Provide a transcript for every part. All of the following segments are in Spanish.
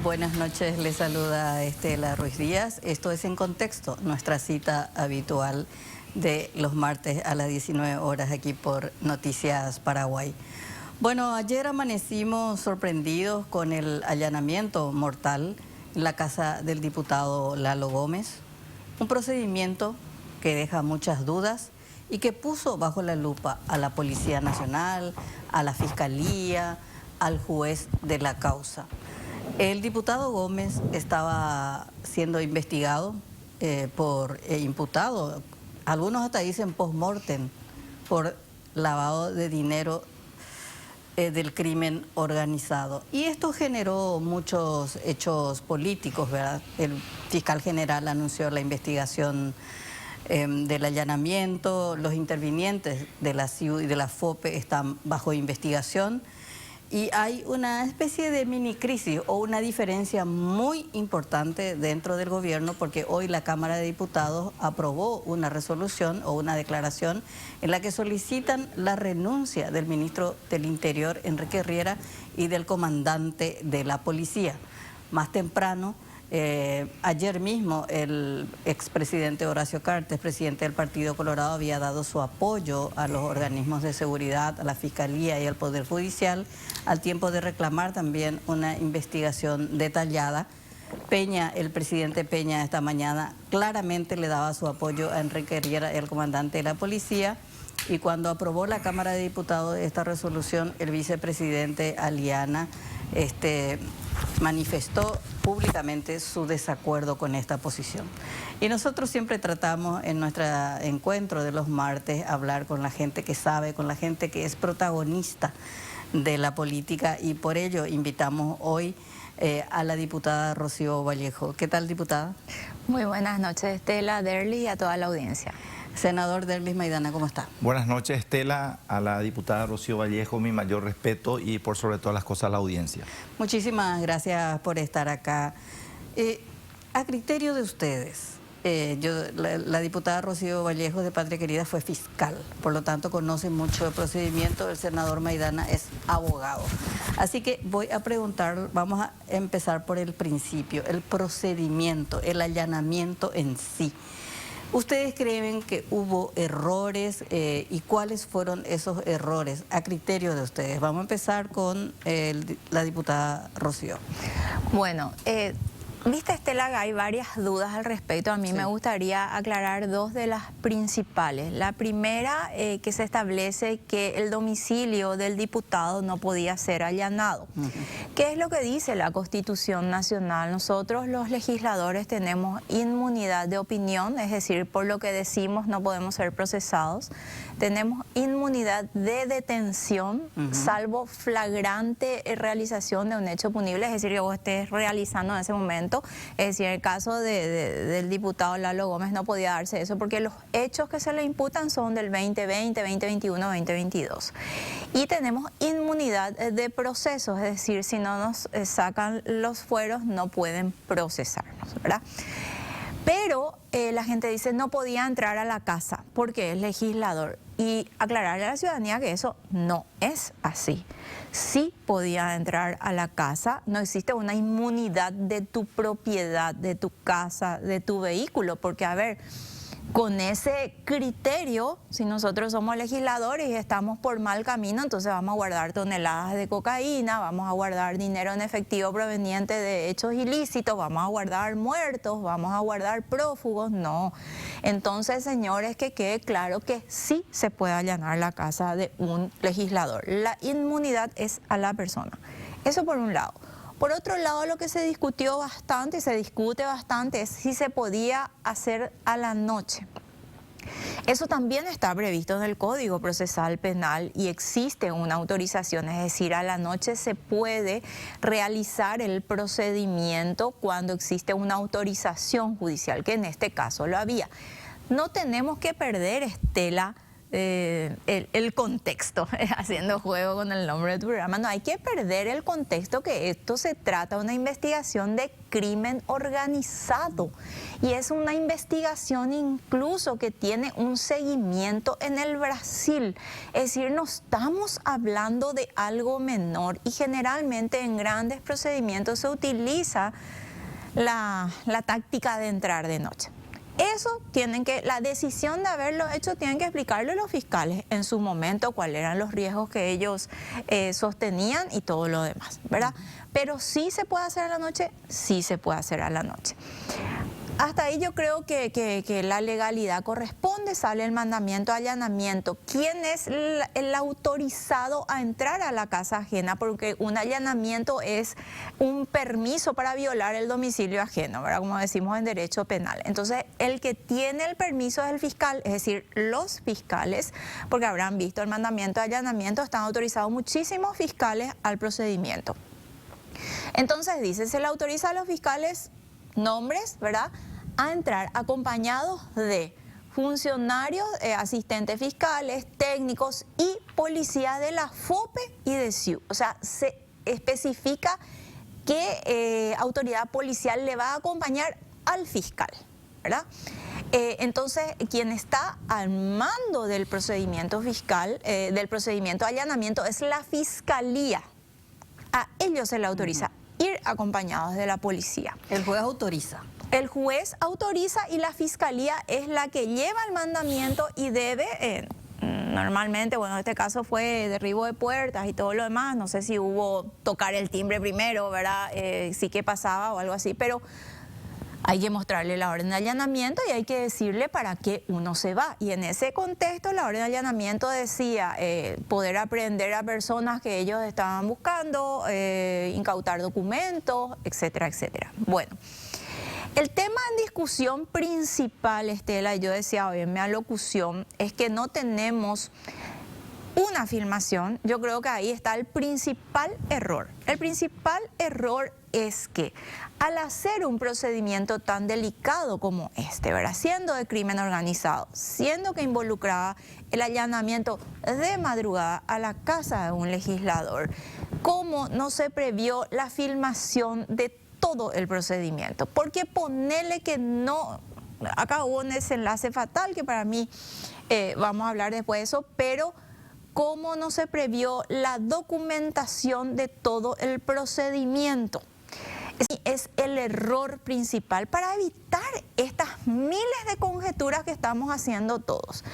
Buenas noches, les saluda Estela Ruiz Díaz. Esto es En Contexto, nuestra cita habitual de los martes a las 19 horas aquí por Noticias Paraguay. Bueno, ayer amanecimos sorprendidos con el allanamiento mortal en la casa del diputado Lalo Gómez, un procedimiento que deja muchas dudas y que puso bajo la lupa a la Policía Nacional, a la Fiscalía, al juez de la causa. El diputado Gómez estaba siendo investigado imputado, algunos hasta dicen post-mortem, por lavado de dinero del crimen organizado. Y esto generó muchos hechos políticos, ¿verdad? El fiscal general anunció la investigación del allanamiento, los intervinientes de la CIU y de la FOPE están bajo investigación. Y hay una especie de mini crisis o una diferencia muy importante dentro del gobierno, porque hoy la Cámara de Diputados aprobó una resolución o una declaración en la que solicitan la renuncia del ministro del Interior, Enrique Riera, y del comandante de la policía. Más temprano, ayer mismo, el expresidente Horacio Cartes, presidente del Partido Colorado, había dado su apoyo a los organismos de seguridad, a la Fiscalía y al Poder Judicial, al tiempo de reclamar también una investigación detallada. Peña, el presidente Peña esta mañana claramente le daba su apoyo a Enrique Riera, el comandante de la policía, y cuando aprobó la Cámara de Diputados esta resolución, el vicepresidente Aliana manifestó públicamente su desacuerdo con esta posición. Y nosotros siempre tratamos en nuestro encuentro de los martes hablar con la gente que sabe, con la gente que es protagonista de la política, y por ello invitamos hoy a la diputada Rocío Vallejo. ¿Qué tal, diputada? Muy buenas noches, Estela, Derlis y a toda la audiencia. Senador Derlis Maidana, ¿cómo está? Buenas noches, Estela, a la diputada Rocío Vallejo, mi mayor respeto y por sobre todas las cosas a la audiencia. Muchísimas gracias por estar acá. A criterio de ustedes, la diputada Rocío Vallejo de Patria Querida fue fiscal, por lo tanto conoce mucho el procedimiento. El senador Maidana es abogado. Así que voy a preguntar, vamos a empezar por el principio, el procedimiento, el allanamiento en sí. ¿Ustedes creen que hubo errores y cuáles fueron esos errores a criterio de ustedes? Vamos a empezar con la diputada Rocío. Bueno, viste, Estela, hay varias dudas al respecto. A mí me gustaría aclarar dos de las principales. La primera, que se establece que el domicilio del diputado no podía ser allanado. ¿Qué es lo que dice la Constitución Nacional? Nosotros los legisladores tenemos inmunidad de opinión, es decir, por lo que decimos no podemos ser procesados. Tenemos inmunidad de detención, salvo flagrante realización de un hecho punible, es decir, que vos estés realizando en ese momento. Es decir, en el caso del diputado Lalo Gómez no podía darse eso porque los hechos que se le imputan son del 2020, 2021, 2022. Y tenemos inmunidad de procesos, es decir, si no nos sacan los fueros no pueden procesarnos, ¿verdad? Pero la gente dice no podía entrar a la casa porque es legislador. Y aclararle a la ciudadanía que eso no es así. Sí podía entrar a la casa, no existe una inmunidad de tu propiedad, de tu casa, de tu vehículo, porque a ver, con ese criterio, si nosotros somos legisladores y estamos por mal camino, entonces vamos a guardar toneladas de cocaína, vamos a guardar dinero en efectivo proveniente de hechos ilícitos, vamos a guardar muertos, vamos a guardar prófugos. No. Entonces, señores, que quede claro que sí se puede allanar la casa de un legislador. La inmunidad es a la persona. Eso por un lado. Por otro lado, lo que se discutió bastante y se discute bastante es si se podía hacer a la noche. Eso también está previsto en el Código Procesal Penal y existe una autorización, es decir, a la noche se puede realizar el procedimiento cuando existe una autorización judicial, que en este caso lo había. No tenemos que perder, Estela, el contexto, haciendo juego con el nombre del programa. No hay que perder el contexto, que esto se trata de una investigación de crimen organizado y es una investigación incluso que tiene un seguimiento en el Brasil. Es decir, no estamos hablando de algo menor y generalmente en grandes procedimientos se utiliza la táctica de entrar de noche. Eso la decisión de haberlo hecho tienen que explicarlo los fiscales en su momento, cuáles eran los riesgos que ellos sostenían y todo lo demás, ¿verdad? Pero sí se puede hacer a la noche, sí se puede hacer a la noche. Hasta ahí yo creo que la legalidad corresponde, sale el mandamiento de allanamiento. ¿Quién es el autorizado a entrar a la casa ajena? Porque un allanamiento es un permiso para violar el domicilio ajeno, ¿verdad? Como decimos en derecho penal. Entonces, el que tiene el permiso es el fiscal, es decir, los fiscales, porque habrán visto el mandamiento de allanamiento, están autorizados muchísimos fiscales al procedimiento. Entonces dice, se le autoriza a los fiscales nombres, ¿verdad?, a entrar acompañados de funcionarios, asistentes fiscales, técnicos y policía de la FOPE y de SIU. O sea, se especifica qué autoridad policial le va a acompañar al fiscal, ¿verdad? Entonces, quien está al mando del procedimiento fiscal, del procedimiento de allanamiento, es la fiscalía. A ellos se le autoriza ir acompañados de la policía. El juez autoriza. El juez autoriza y la fiscalía es la que lleva el mandamiento y debe, normalmente, bueno, en este caso fue derribo de puertas y todo lo demás, no sé si hubo tocar el timbre primero, ¿verdad? Sí que pasaba o algo así, pero hay que mostrarle la orden de allanamiento y hay que decirle para qué uno se va. Y en ese contexto la orden de allanamiento decía poder aprehender a personas que ellos estaban buscando, incautar documentos, etcétera, etcétera. Bueno, el tema en discusión principal, Estela, y yo decía hoy en mi alocución, es que no tenemos una filmación. Yo creo que ahí está el principal error. El principal error es que al hacer un procedimiento tan delicado como este, ¿verdad?, siendo de crimen organizado, siendo que involucraba el allanamiento de madrugada a la casa de un legislador, ¿cómo no se previó la filmación de todo el procedimiento? Porque ponerle que no, acá hubo un desenlace fatal que para mí, vamos a hablar después de eso, pero ¿cómo no se previó la documentación de todo el procedimiento? Es el error principal para evitar estas miles de conjeturas que estamos haciendo todos.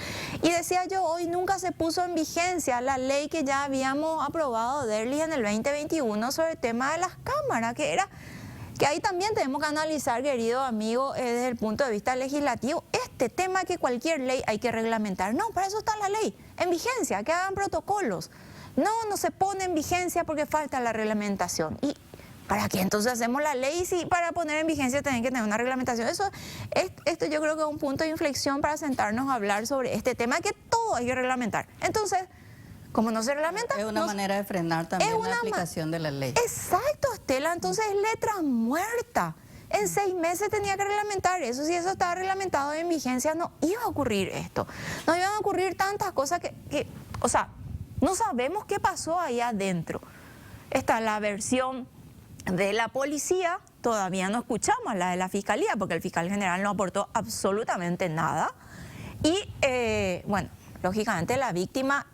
Y decía yo, hoy nunca se puso en vigencia la ley que ya habíamos aprobado, Derli, en el 2021 sobre el tema de las cámaras, que ahí también tenemos que analizar, querido amigo, desde el punto de vista legislativo, este tema que cualquier ley hay que reglamentar. No, para eso está la ley, en vigencia, que hagan protocolos. No se pone en vigencia porque falta la reglamentación. ¿Y para qué entonces hacemos la ley si para poner en vigencia tienen que tener una reglamentación? Esto yo creo que es un punto de inflexión para sentarnos a hablar sobre este tema, que todo hay que reglamentar. Entonces, como no se reglamenta, es una manera de frenar también la aplicación de la ley. Exacto, Estela, entonces es letra muerta. En 6 meses tenía que reglamentar eso. Si eso estaba reglamentado en vigencia, no iba a ocurrir esto. No iban a ocurrir tantas cosas o sea, no sabemos qué pasó ahí adentro. Está la versión de la policía, todavía no escuchamos la de la fiscalía, porque el fiscal general no aportó absolutamente nada. Y, bueno, lógicamente la víctima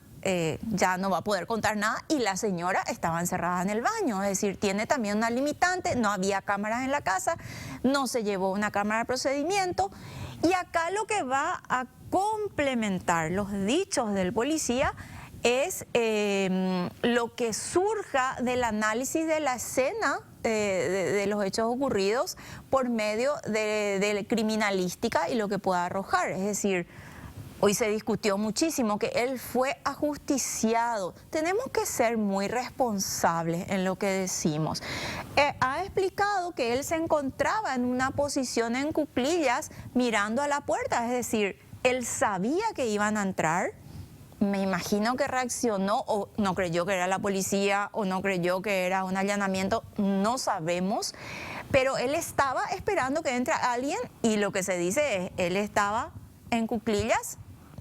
ya no va a poder contar nada y la señora estaba encerrada en el baño, es decir, tiene también una limitante, no había cámaras en la casa, no se llevó una cámara de procedimiento y acá lo que va a complementar los dichos del policía es lo que surja del análisis de la escena de los hechos ocurridos por medio de criminalística y lo que pueda arrojar, es decir, hoy se discutió muchísimo que él fue ajusticiado. Tenemos que ser muy responsables en lo que decimos. Ha explicado que él se encontraba en una posición en cuclillas mirando a la puerta, es decir, él sabía que iban a entrar. Me imagino que reaccionó o no creyó que era la policía o no creyó que era un allanamiento, no sabemos. Pero él estaba esperando que entre alguien y lo que se dice es, él estaba en cuclillas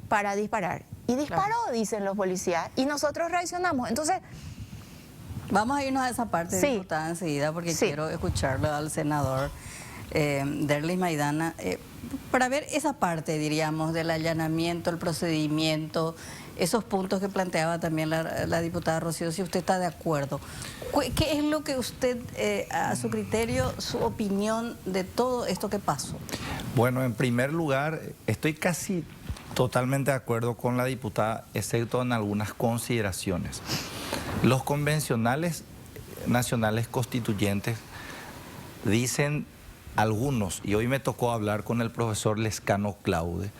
para disparar. y disparó, dicen los policías, y nosotros reaccionamos. Entonces, vamos a irnos a esa parte, sí, diputada, enseguida, porque sí, quiero escucharlo al senador Derlis Maidana, para ver esa parte, diríamos, del allanamiento, el procedimiento, esos puntos que planteaba también la diputada Rocío, si usted está de acuerdo. ¿Qué es lo que usted, a su criterio, su opinión de todo esto que pasó? Bueno, en primer lugar, estoy casi totalmente de acuerdo con la diputada, excepto en algunas consideraciones. Los convencionales nacionales constituyentes dicen algunos, y hoy me tocó hablar con el profesor Lescano Claude,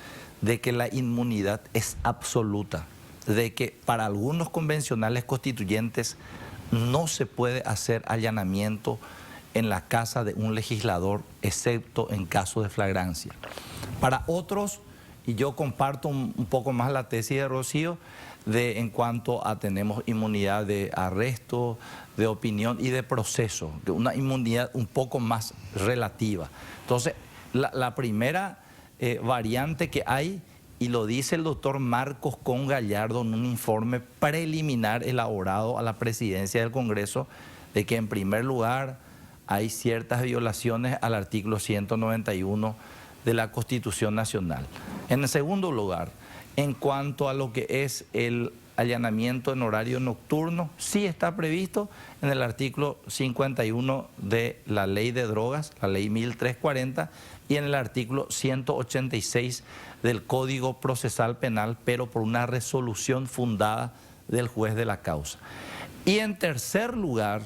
de que la inmunidad es absoluta, de que para algunos convencionales constituyentes no se puede hacer allanamiento en la casa de un legislador, excepto en caso de flagrancia. Para otros, y yo comparto un poco más la tesis de Rocío, en cuanto a tenemos inmunidad de arresto, de opinión y de proceso, una inmunidad un poco más relativa. Entonces, la primera variante que hay, y lo dice el doctor Marcos Con Gallardo en un informe preliminar elaborado a la presidencia del Congreso, de que en primer lugar hay ciertas violaciones al artículo 191 de la Constitución Nacional. En segundo lugar, en cuanto a lo que es el allanamiento en horario nocturno, sí está previsto en el artículo 51 de la Ley de Drogas, la Ley 1340, y en el artículo 186 del Código Procesal Penal, pero por una resolución fundada del juez de la causa. Y en tercer lugar,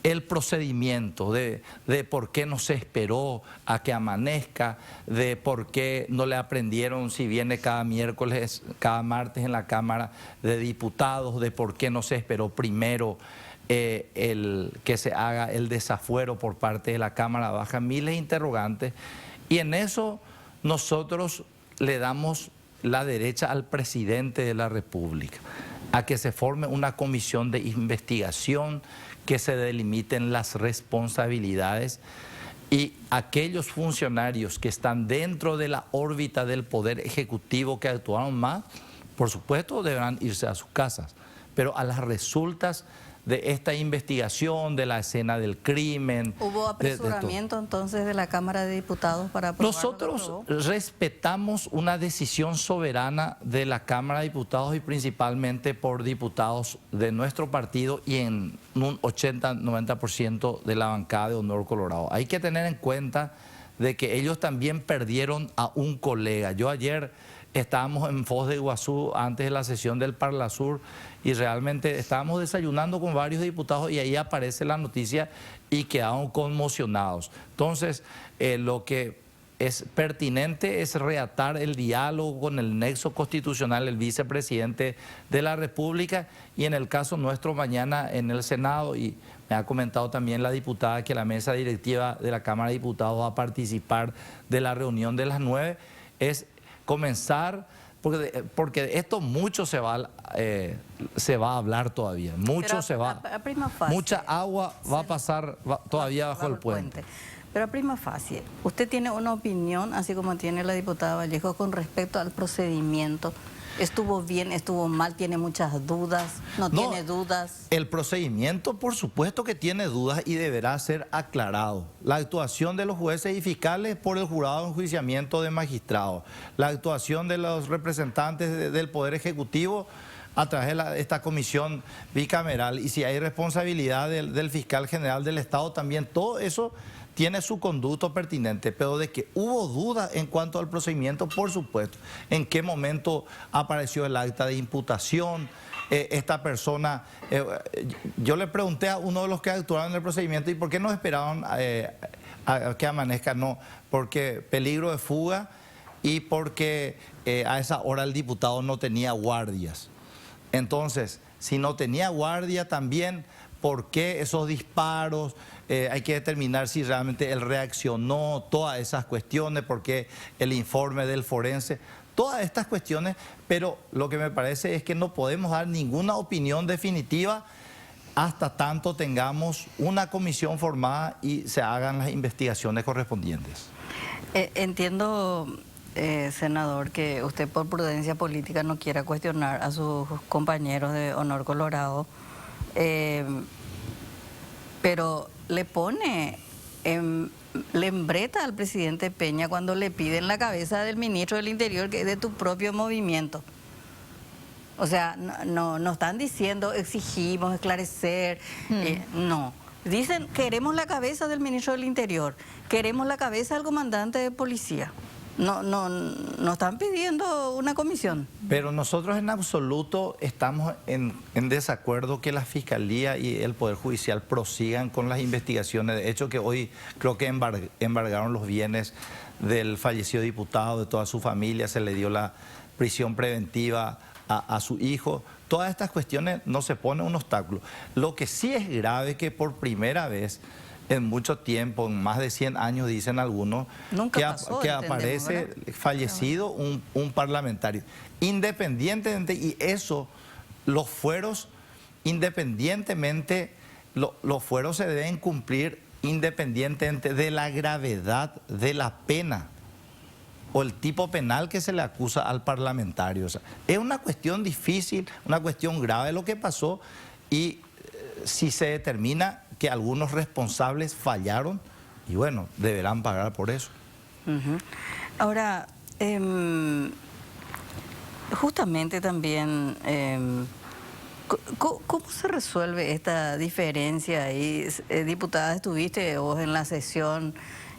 el procedimiento de por qué no se esperó a que amanezca, de por qué no le aprendieron si viene cada miércoles, cada martes en la Cámara de Diputados, de por qué no se esperó primero que se haga el desafuero por parte de la Cámara Baja, miles de interrogantes. Y en eso nosotros le damos la derecha al presidente de la República, a que se forme una comisión de investigación, que se delimiten las responsabilidades, y aquellos funcionarios que están dentro de la órbita del Poder Ejecutivo que actuaron mal, por supuesto deberán irse a sus casas, pero a las resultas de esta investigación, de la escena del crimen. ¿Hubo apresuramiento entonces de la Cámara de Diputados para aprobar? Nosotros respetamos una decisión soberana de la Cámara de Diputados, y principalmente por diputados de nuestro partido y en un 80-90% de la bancada de Honor Colorado. Hay que tener en cuenta de que ellos también perdieron a un colega. Yo ayer estábamos en Foz de Iguazú antes de la sesión del Parlasur, y realmente estábamos desayunando con varios diputados y ahí aparece la noticia y quedaron conmocionados. Entonces, lo que es pertinente es reatar el diálogo con el nexo constitucional, el vicepresidente de la República, y en el caso nuestro mañana en el Senado, y me ha comentado también la diputada que la mesa directiva de la Cámara de Diputados va a participar de la reunión de las 9, es comenzar, porque esto mucho se va a hablar todavía, mucho se va, mucha agua va a pasar todavía bajo el puente. Pero a prima facie, ¿usted tiene una opinión, así como tiene la diputada Vallejo, con respecto al procedimiento? ¿Estuvo bien, estuvo mal, tiene muchas dudas, no tiene dudas? El procedimiento, por supuesto que tiene dudas y deberá ser aclarado. La actuación de los jueces y fiscales por el jurado de enjuiciamiento de magistrados, la actuación de los representantes del Poder Ejecutivo a través de esta comisión bicameral, y si hay responsabilidad del fiscal general del Estado también, todo eso tiene su conducto pertinente, pero de que hubo dudas en cuanto al procedimiento, por supuesto. ¿En qué momento apareció el acta de imputación? Esta persona, yo le pregunté a uno de los que actuaron en el procedimiento, ¿y por qué no esperaban a que amanezca? No, porque peligro de fuga y porque a esa hora el diputado no tenía guardias. Entonces, si no tenía guardia también, ¿por qué esos disparos? Hay que determinar si realmente él reaccionó, todas esas cuestiones, porque el informe del forense, todas estas cuestiones, pero lo que me parece es que no podemos dar ninguna opinión definitiva hasta tanto tengamos una comisión formada y se hagan las investigaciones correspondientes. Entiendo senador, que usted por prudencia política no quiera cuestionar a sus compañeros de Honor Colorado, pero le pone, le embreta al presidente Peña cuando le piden la cabeza del ministro del Interior, que es de tu propio movimiento. O sea, no están diciendo exigimos esclarecer, no. Dicen, queremos la cabeza del ministro del Interior, queremos la cabeza del comandante de policía. No están pidiendo una comisión. Pero nosotros en absoluto estamos en desacuerdo que la Fiscalía y el Poder Judicial prosigan con las investigaciones. De hecho, que hoy creo que embargaron los bienes del fallecido diputado, de toda su familia, se le dio la prisión preventiva a su hijo. Todas estas cuestiones no se pone un obstáculo. Lo que sí es grave es que por primera vez en mucho tiempo, en más de 100 años, dicen algunos, que aparece fallecido un parlamentario. Independientemente, y eso, los fueros, independientemente, los fueros se deben cumplir independientemente de la gravedad de la pena o el tipo penal que se le acusa al parlamentario. O sea, es una cuestión difícil, una cuestión grave lo que pasó, y si se determina que algunos responsables fallaron, y bueno, deberán pagar por eso. Ahora, justamente también, ¿cómo se resuelve esta diferencia ahí? Diputada, estuviste vos en la sesión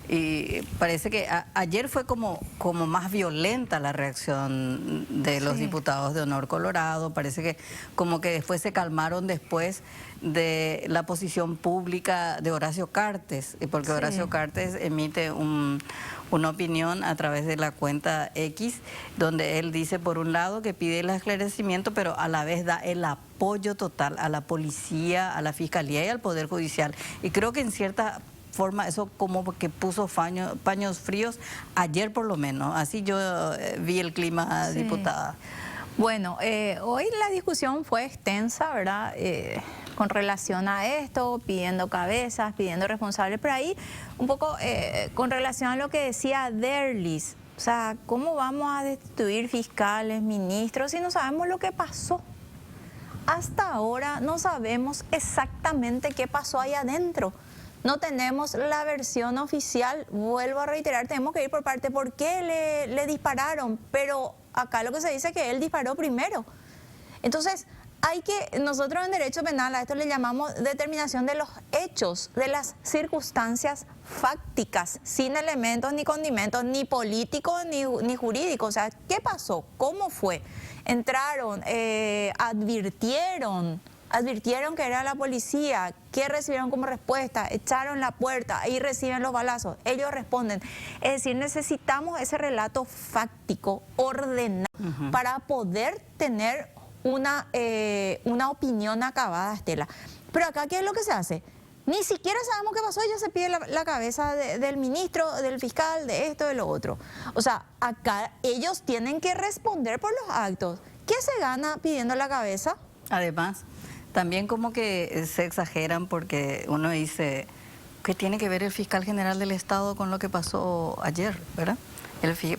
y parece que ayer fue como más violenta la reacción de los diputados de Honor Colorado. Parece que como que después se calmaron después de la posición pública de Horacio Cartes, porque Horacio Cartes emite una opinión a través de la cuenta X, donde él dice, por un lado, que pide el esclarecimiento, pero a la vez da el apoyo total a la policía, a la fiscalía y al Poder Judicial. Y creo que en cierta forma eso como que puso paños fríos ayer por lo menos. Así yo vi el clima, diputada. Bueno, hoy la discusión fue extensa, ¿verdad? Con relación a esto, pidiendo cabezas, pidiendo responsables, pero ahí un poco con relación a lo que decía Derlis, o sea, ¿cómo vamos a destituir fiscales, ministros si no sabemos lo que pasó? Hasta ahora no sabemos exactamente qué pasó ahí adentro. No tenemos la versión oficial, vuelvo a reiterar, tenemos que ir por parte, ¿por qué le dispararon? Pero acá lo que se dice es que él disparó primero. Entonces, nosotros en derecho penal a esto le llamamos determinación de los hechos, de las circunstancias fácticas, sin elementos ni condimentos, ni políticos ni jurídicos. O sea, ¿qué pasó? ¿Cómo fue? Entraron, advirtieron que era la policía, ¿qué recibieron como respuesta? Echaron la puerta, ahí reciben los balazos, ellos responden. Es decir, necesitamos ese relato fáctico, ordenado, para poder tener una opinión acabada, Estela. Pero acá, ¿qué es lo que se hace? Ni siquiera sabemos qué pasó, ya se pide la cabeza del ministro, del fiscal, de esto, de lo otro. O sea, acá ellos tienen que responder por los actos. ¿Qué se gana pidiendo la cabeza? Además, también como que se exageran porque uno dice, ¿qué tiene que ver el fiscal general del Estado con lo que pasó ayer, verdad?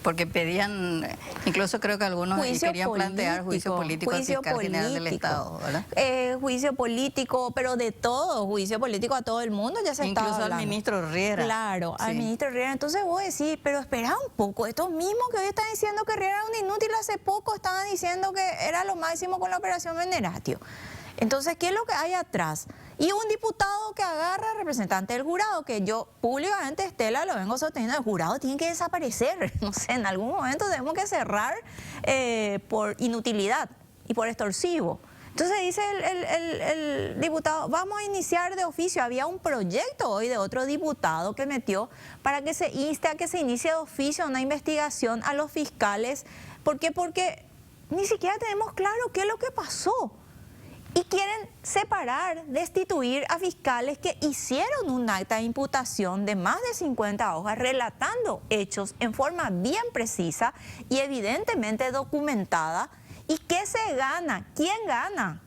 Porque pedían, incluso creo que algunos querían plantear juicio político al fiscal general del Estado, ¿verdad? Juicio político, pero de todo, juicio político a todo el mundo ya se está hablando. Incluso al ministro Riera. Claro, al ministro Riera. Entonces vos decís, pero espera un poco, estos mismos que hoy están diciendo que Riera era un inútil, hace poco estaban diciendo que era lo máximo con la operación Veneratio. Entonces, ¿qué es lo que hay atrás? Y un diputado que agarra al representante del jurado, que yo públicamente, Estela, lo vengo sosteniendo, el jurado tiene que desaparecer. No sé, en algún momento tenemos que cerrar por inutilidad y por extorsivo. Entonces dice el diputado, vamos a iniciar de oficio. Había un proyecto hoy de otro diputado que metió para que se inste a que se inicie de oficio una investigación a los fiscales. ¿Por qué? Porque ni siquiera tenemos claro qué es lo que pasó. Y quieren separar, destituir a fiscales que hicieron un acta de imputación de más de 50 hojas relatando hechos en forma bien precisa y evidentemente documentada. ¿Y qué se gana? ¿Quién gana?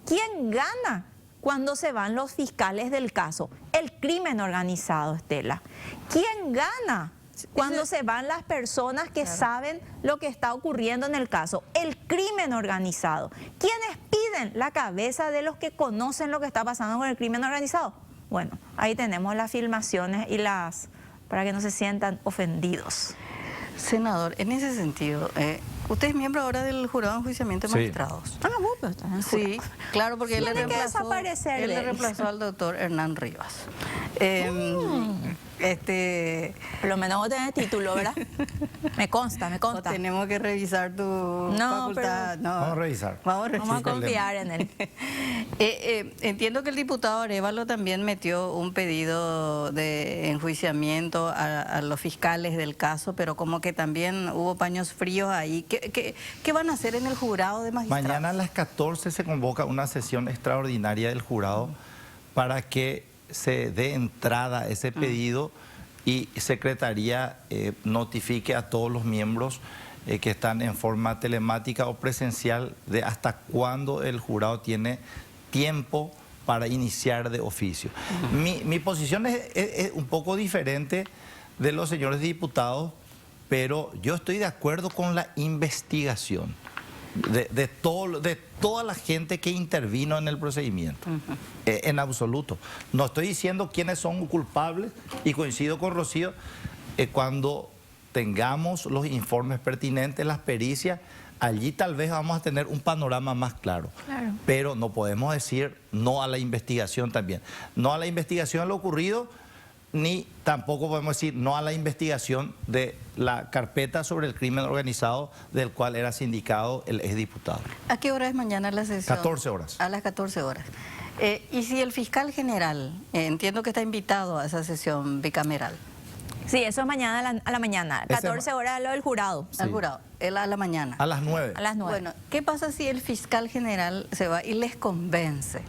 ¿Quién gana cuando se van los fiscales del caso? El crimen organizado, Estela. ¿Quién gana? cuando se van las personas que saben lo que está ocurriendo en el caso. El crimen organizado. ¿Quiénes piden la cabeza de los que conocen lo que está pasando con el crimen organizado? Bueno, ahí tenemos las filmaciones y para que no se sientan ofendidos. Senador, en ese sentido, usted es miembro ahora del jurado de enjuiciamiento de magistrados. Ah, vos, pero estás en Sí, jurado. claro, porque él le Tiene que reemplazó, desaparecer él de le él. reemplazó al doctor Hernán Rivas. Por lo menos vos tenés título, ¿verdad? Me consta, me O consta. tenemos que revisar tu facultad. pero- No, Vamos a revisar. Vamos a Vamos a revisar. confiar en él. Entiendo que el diputado Arévalo también metió un pedido de enjuiciamiento a los fiscales del caso, pero como que también hubo paños fríos ahí. ¿Qué van a hacer en el jurado de magistrados? Mañana a las 14 se convoca una sesión extraordinaria del jurado para que se dé entrada a ese pedido y Secretaría notifique a todos los miembros que están en forma telemática o presencial de hasta cuándo el jurado tiene tiempo para iniciar de oficio. Mi posición es un poco diferente de los señores diputados, pero yo estoy de acuerdo con la investigación de toda la gente que intervino en el procedimiento, en absoluto. No estoy diciendo quiénes son culpables y coincido con Rocío, cuando tengamos los informes pertinentes, las pericias, allí tal vez vamos a tener un panorama más claro. Claro. Pero no podemos decir no a la investigación también. No a la investigación de lo ocurrido, ni tampoco podemos decir no a la investigación de la carpeta sobre el crimen organizado del cual era sindicado el exdiputado. ¿A qué hora es mañana la sesión? 14 horas. A las 14 horas. Y si el fiscal general, entiendo que está invitado a esa sesión bicameral, Sí, eso es mañana a la mañana. 14 horas lo del jurado. Sí. al jurado, él a la mañana. A las 9. A las 9. Bueno, ¿qué pasa si el fiscal general se va y les convence?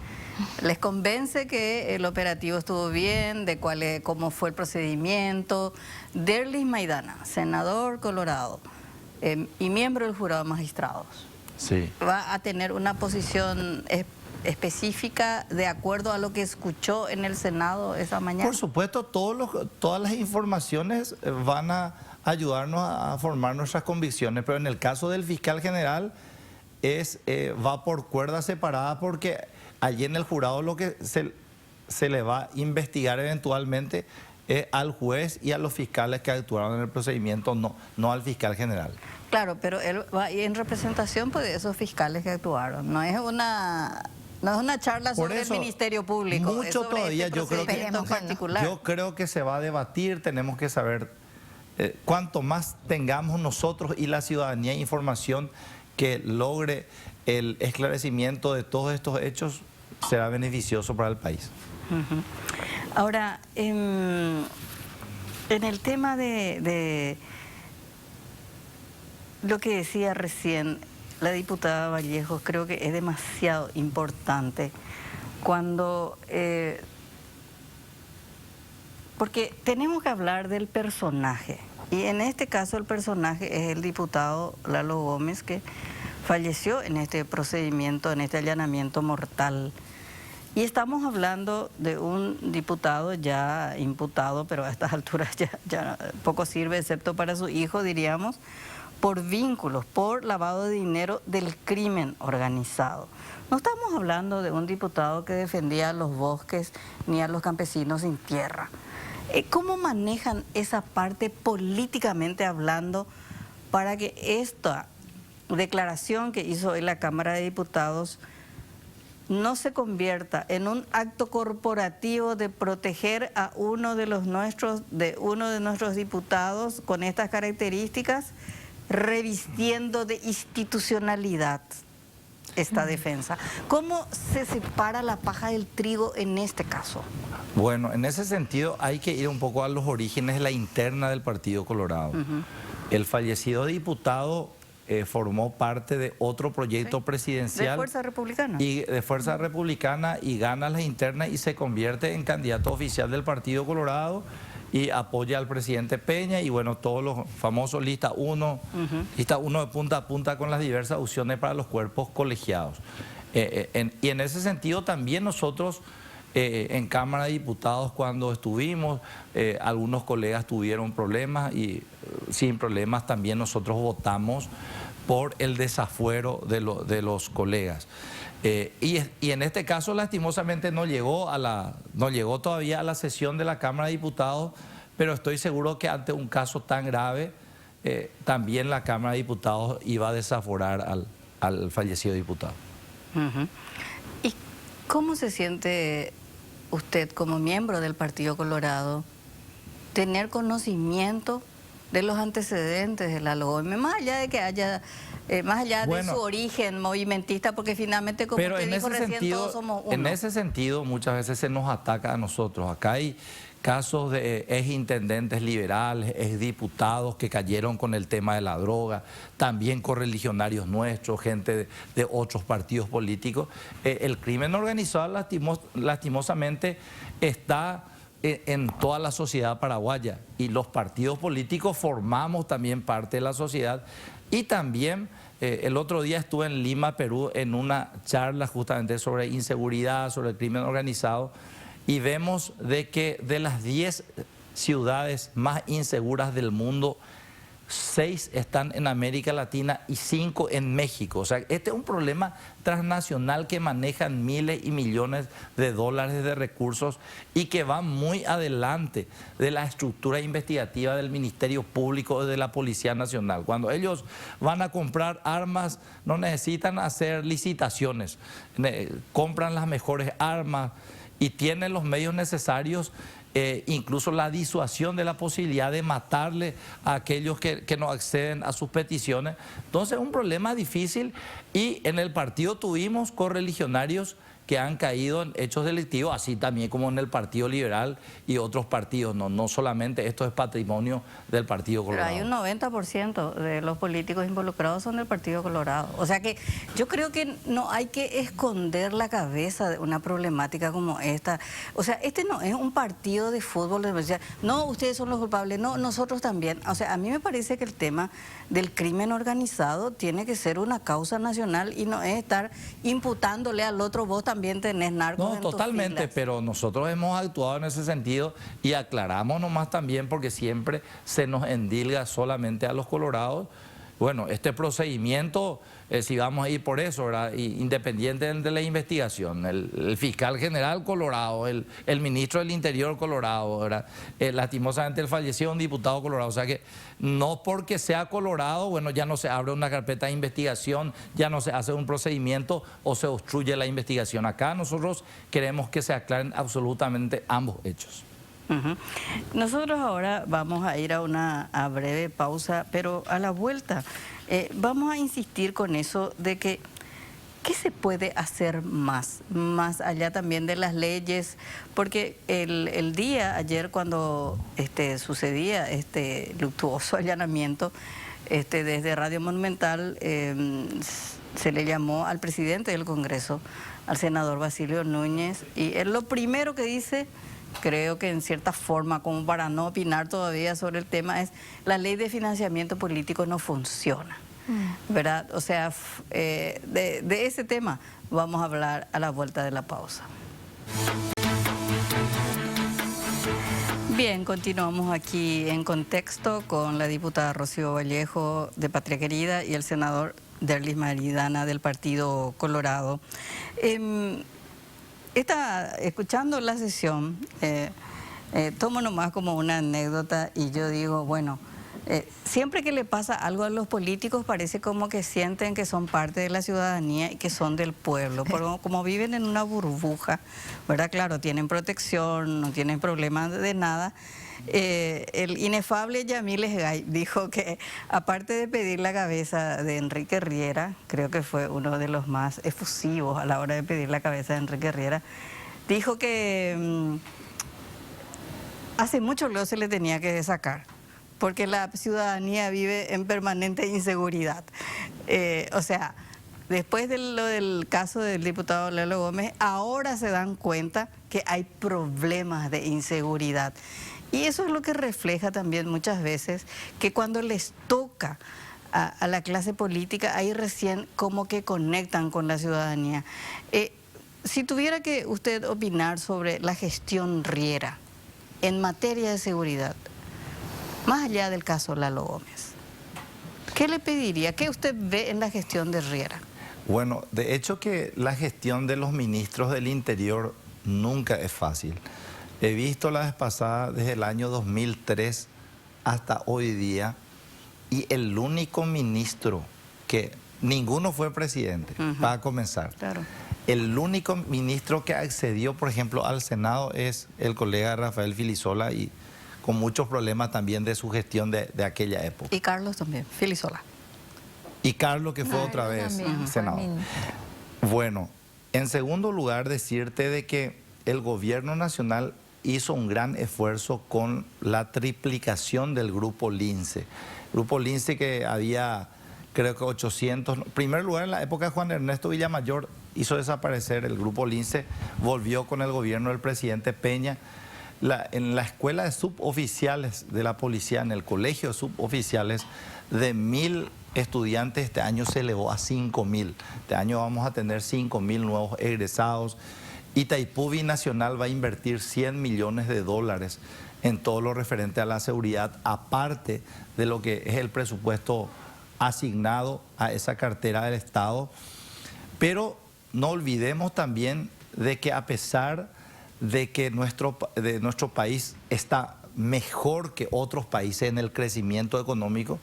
Les convence que el operativo estuvo bien, de cómo fue el procedimiento. Derlis Maidana, senador Colorado y miembro del jurado de magistrados, Sí. va a tener una posición específica de acuerdo a lo que escuchó en el Senado esa mañana. Por supuesto, todas las informaciones van a ayudarnos a formar nuestras convicciones, pero en el caso del fiscal general va por cuerda separada porque allí en el jurado lo que se le va a investigar eventualmente es al juez y a los fiscales que actuaron en el procedimiento, no al fiscal general. Claro, pero él va a ir en representación pues, de esos fiscales que actuaron. No es una charla Por sobre eso, el Ministerio Público. mucho es sobre todavía, este yo creo que- procedimiento Esperemos que no. particular. Yo creo que se va a debatir, tenemos que saber cuanto más tengamos nosotros y la ciudadanía información que logre el esclarecimiento de todos estos hechos, será beneficioso para el país. Ujú. Ahora, en el tema de lo que decía recién la diputada Vallejos, creo que es demasiado importante cuando... porque tenemos que hablar del personaje, y en este caso el personaje es el diputado Lalo Gómez, que falleció en este procedimiento, en este allanamiento mortal. Y estamos hablando de un diputado ya imputado, pero a estas alturas ya poco sirve, excepto para su hijo, diríamos, por vínculos, por lavado de dinero del crimen organizado. No estamos hablando de un diputado que defendía a los bosques ni a los campesinos sin tierra. ¿Cómo manejan esa parte políticamente hablando para que esta declaración que hizo hoy la Cámara de Diputados no se convierta en un acto corporativo de proteger a uno de nuestros diputados con estas características, revistiendo de institucionalidad esta defensa? ¿Cómo se separa la paja del trigo en este caso? Bueno, en ese sentido hay que ir un poco a los orígenes de la interna del Partido Colorado. El fallecido diputado formó parte de otro proyecto presidencial. ¿De Fuerza Republicana? Y de Fuerza Republicana, y gana las internas y se convierte en candidato oficial del Partido Colorado y apoya al presidente Peña y bueno, todos los famosos lista 1 de punta a punta con las diversas opciones para los cuerpos colegiados. Y en ese sentido también nosotros En Cámara de Diputados cuando estuvimos, algunos colegas tuvieron problemas y sin problemas también nosotros votamos por el desafuero de los colegas. Y en este caso lastimosamente no llegó todavía a la sesión de la Cámara de Diputados, pero estoy seguro que ante un caso tan grave también la Cámara de Diputados iba a desaforar al fallecido diputado. ¿Y cómo se siente usted como miembro del Partido Colorado tener conocimiento de los antecedentes de la LOGOME, más allá de que haya, más allá de su origen movimentista, porque finalmente, como usted dijo recién, todos somos uno? En ese sentido, muchas veces se nos ataca a nosotros. Acá hay casos de exintendentes liberales, exdiputados que cayeron con el tema de la droga, también correligionarios nuestros, gente de otros partidos políticos. El crimen organizado lastimosamente está en toda la sociedad paraguaya y los partidos políticos formamos también parte de la sociedad. Y también el otro día estuve en Lima, Perú, en una charla justamente sobre inseguridad, sobre el crimen organizado, y vemos de que de las 10 ciudades más inseguras del mundo, 6 están en América Latina y 5 en México. O sea, este es un problema transnacional que manejan miles y millones de dólares de recursos y que va muy adelante de la estructura investigativa del Ministerio Público o de la Policía Nacional. Cuando ellos van a comprar armas, no necesitan hacer licitaciones, compran las mejores armas y tienen los medios necesarios, incluso la disuasión de la posibilidad de matarle a aquellos que no acceden a sus peticiones. Entonces es un problema difícil y en el partido tuvimos correligionarios que han caído en hechos delictivos, así también como en el Partido Liberal y otros partidos. No solamente esto es patrimonio del Partido Colorado. Pero hay un 90% de los políticos involucrados son del Partido Colorado. O sea que yo creo que no hay que esconder la cabeza de una problemática como esta. O sea, este no es un partido de fútbol. No, ustedes son los culpables, no, nosotros también. O sea, a mí me parece que el tema del crimen organizado tiene que ser una causa nacional y no es estar imputándole al otro, vos también tenés narcos en tus totalmente, filas. pero nosotros hemos actuado en ese sentido y aclaramos nomás también porque siempre se nos endilga solamente a los colorados. Bueno, este procedimiento, si vamos a ir por eso, ¿verdad? Independiente de la investigación, el fiscal general colorado, el ministro del Interior colorado, ¿verdad? Lastimosamente el fallecido un diputado colorado, o sea que no porque sea colorado, bueno, ya no se abre una carpeta de investigación, ya no se hace un procedimiento o se obstruye la investigación. Acá nosotros queremos que se aclaren absolutamente ambos hechos. Nosotros ahora vamos a ir a una breve pausa, pero a la vuelta vamos a insistir con eso de que ¿qué se puede hacer más allá también de las leyes? Porque el día ayer cuando sucedía este luctuoso allanamiento desde Radio Monumental, se le llamó al presidente del Congreso, al senador Basilio Núñez, y él lo primero que dice, creo que en cierta forma, como para no opinar todavía sobre el tema, es la ley de financiamiento político no funciona, ¿verdad? O sea, de ese tema vamos a hablar a la vuelta de la pausa. Bien, continuamos aquí en Contexto con la diputada Rocío Vallejo de Patria Querida y el senador Derlis Maridana del Partido Colorado. Escuchando la sesión, tomo nomás como una anécdota y yo digo, bueno, siempre que le pasa algo a los políticos parece como que sienten que son parte de la ciudadanía y que son del pueblo, porque como viven en una burbuja, ¿verdad? Claro, tienen protección, no tienen problemas de nada. El inefable Yamil Esgay dijo que, aparte de pedir la cabeza de Enrique Riera, creo que fue uno de los más efusivos a la hora de pedir la cabeza de Enrique Riera, dijo que hace mucho luego se le tenía que sacar, porque la ciudadanía vive en permanente inseguridad. O sea, después de lo del caso del diputado Lelo Gómez, ahora se dan cuenta que hay problemas de inseguridad. Y eso es lo que refleja también muchas veces que cuando les toca a la clase política, ahí recién como que conectan con la ciudadanía. Si tuviera que usted opinar sobre la gestión Riera en materia de seguridad, más allá del caso Lalo Gómez, ¿qué le pediría? ¿Qué usted ve en la gestión de Riera? Bueno, de hecho que la gestión de los ministros del Interior nunca es fácil. He visto la vez pasada desde el año 2003 hasta hoy día, y el único ministro que ninguno fue presidente, para comenzar. Claro. El único ministro que accedió, por ejemplo, al Senado es el colega Rafael Filisola, y con muchos problemas también de su gestión de aquella época. Y Carlos también, Filisola. Y Carlos, que fue otra vez senador. Bueno, en segundo lugar, decirte de que el gobierno nacional hizo un gran esfuerzo con la triplicación del Grupo Lince. Grupo Lince que había, creo que 800... En primer lugar, en la época de Juan Ernesto Villamayor, hizo desaparecer el Grupo Lince, volvió con el gobierno del presidente Peña. En la escuela de suboficiales de la policía, en el colegio de suboficiales, de 1000 estudiantes, este año se elevó a 5000. Este año vamos a tener 5000 nuevos egresados. Itaipú Binacional va a invertir $100 millones en todo lo referente a la seguridad, aparte de lo que es el presupuesto asignado a esa cartera del Estado. Pero no olvidemos también de que a pesar de que nuestro país está mejor que otros países en el crecimiento económico,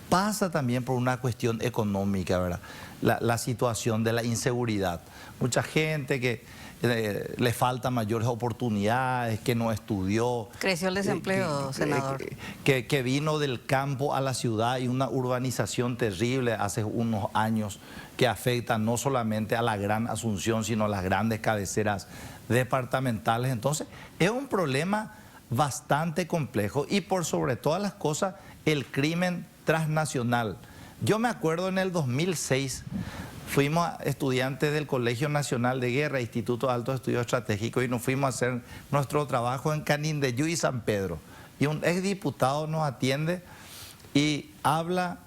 pasa también por una cuestión económica, ¿verdad? La situación de la inseguridad. Mucha gente que le faltan mayores oportunidades, que no estudió. Creció el desempleo, senador. Que vino del campo a la ciudad, y una urbanización terrible hace unos años que afecta no solamente a la Gran Asunción, sino a las grandes cabeceras departamentales. Entonces, es un problema bastante complejo, y por sobre todas las cosas, el crimen transnacional. Yo me acuerdo en el 2006, fuimos estudiantes del Colegio Nacional de Guerra, Instituto de Altos Estudios Estratégicos, y nos fuimos a hacer nuestro trabajo en Canindeyú y San Pedro. Y un exdiputado nos atiende y habla,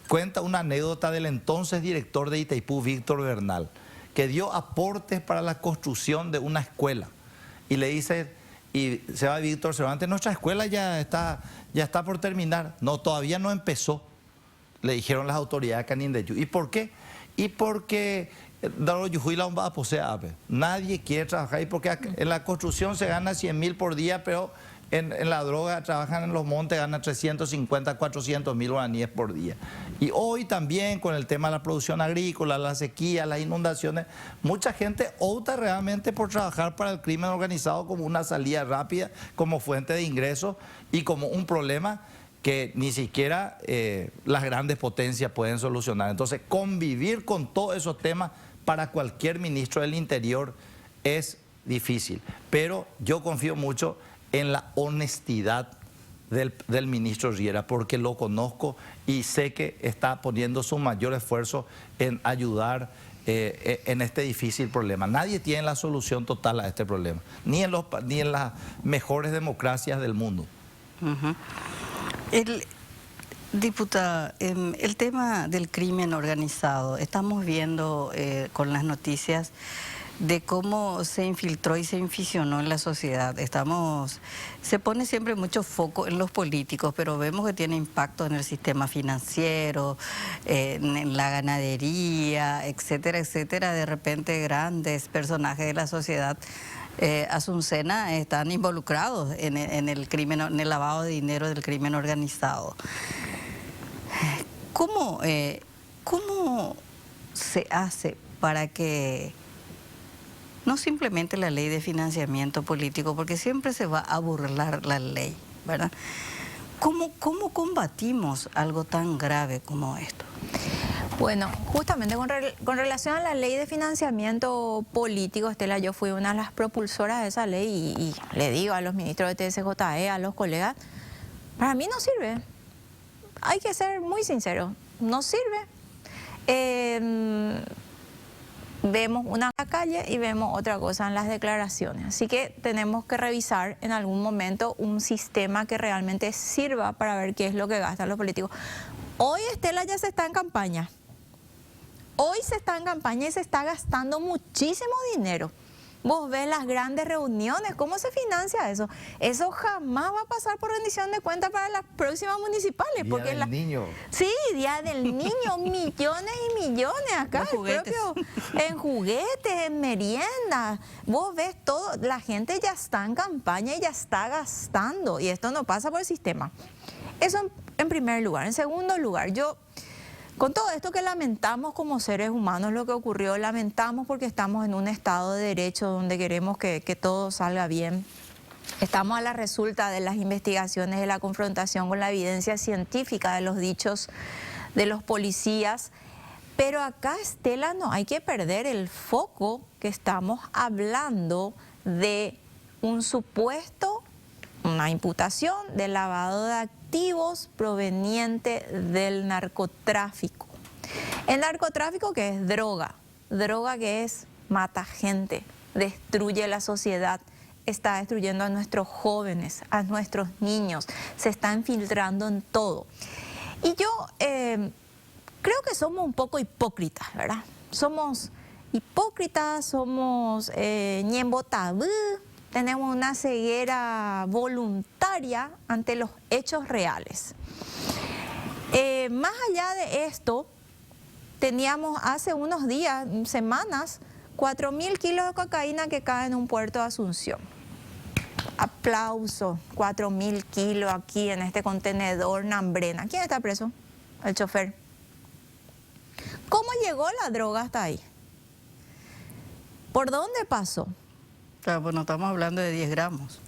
cuenta una anécdota del entonces director de Itaipú, Víctor Bernal, que dio aportes para la construcción de una escuela. Y le dice, y se va Víctor Cervantes, nuestra escuela ya está por terminar. No, todavía no empezó, le dijeron las autoridades de Canindeyú. ¿Y por qué? Y porque nadie quiere trabajar, y porque en la construcción se gana 100.000 por día, pero en la droga trabajan en los montes, ganan 350, 400.000 guaraníes por día. Y hoy también con el tema de la producción agrícola, la sequía, las inundaciones, mucha gente opta realmente por trabajar para el crimen organizado como una salida rápida, como fuente de ingresos y como un problema que ni siquiera las grandes potencias pueden solucionar. Entonces, convivir con todos esos temas para cualquier ministro del Interior es difícil, pero yo confío mucho en la honestidad del ministro Riera, porque lo conozco y sé que está poniendo su mayor esfuerzo en ayudar en este difícil problema. Nadie tiene la solución total a este problema, ni en las mejores democracias del mundo. Diputada, el tema del crimen organizado, estamos viendo con las noticias de cómo se infiltró y se inficionó en la sociedad. Se pone siempre mucho foco en los políticos, pero vemos que tiene impacto en el sistema financiero, en la ganadería, etcétera, etcétera. De repente grandes personajes de la sociedad asuncena están involucrados en el crimen, en el lavado de dinero del crimen organizado. ¿Cómo se hace para que no simplemente la ley de financiamiento político, porque siempre se va a burlar la ley, ¿verdad? ¿Cómo combatimos algo tan grave como esto? Bueno, justamente con relación a la ley de financiamiento político, Estela, yo fui una de las propulsoras de esa ley y le digo a los ministros de TSJE, a los colegas, para mí no sirve. Hay que ser muy sinceros, no sirve. Vemos una en la calle y vemos otra cosa en las declaraciones. Así que tenemos que revisar en algún momento un sistema que realmente sirva para ver qué es lo que gastan los políticos. Hoy, Estela, ya se está en campaña. Hoy se está en campaña y se está gastando muchísimo dinero. Vos ves las grandes reuniones, ¿cómo se financia eso? Eso jamás va a pasar por rendición de cuentas para las próximas municipales. Día del Niño. Sí, Día del Niño, millones y millones acá. En juguetes, en meriendas. Vos ves todo, la gente ya está en campaña y ya está gastando. Y esto no pasa por el sistema. Eso en primer lugar. En segundo lugar, con todo esto que lamentamos como seres humanos lo que ocurrió, lamentamos porque estamos en un estado de derecho donde queremos que todo salga bien. Estamos a la resulta de las investigaciones, de la confrontación con la evidencia científica de los dichos de los policías. Pero acá, Estela, no hay que perder el foco que estamos hablando de un supuesto, una imputación de lavado de activos proveniente del narcotráfico. El narcotráfico, que es droga que es mata gente, destruye la sociedad, está destruyendo a nuestros jóvenes, a nuestros niños, se está infiltrando en todo. Y yo creo que somos un poco hipócritas, ¿verdad? Somos hipócritas, somos ñembotabú. Tenemos una ceguera voluntaria ante los hechos reales. Más allá de esto, teníamos hace unos días, semanas, 4.000 kilos de cocaína que caen en un puerto de Asunción. Aplauso, 4.000 kilos aquí en este contenedor Nambrena. ¿Quién está preso? El chofer. ¿Cómo llegó la droga hasta ahí? ¿Por dónde pasó? Claro, pues no estamos hablando de 10 gramos.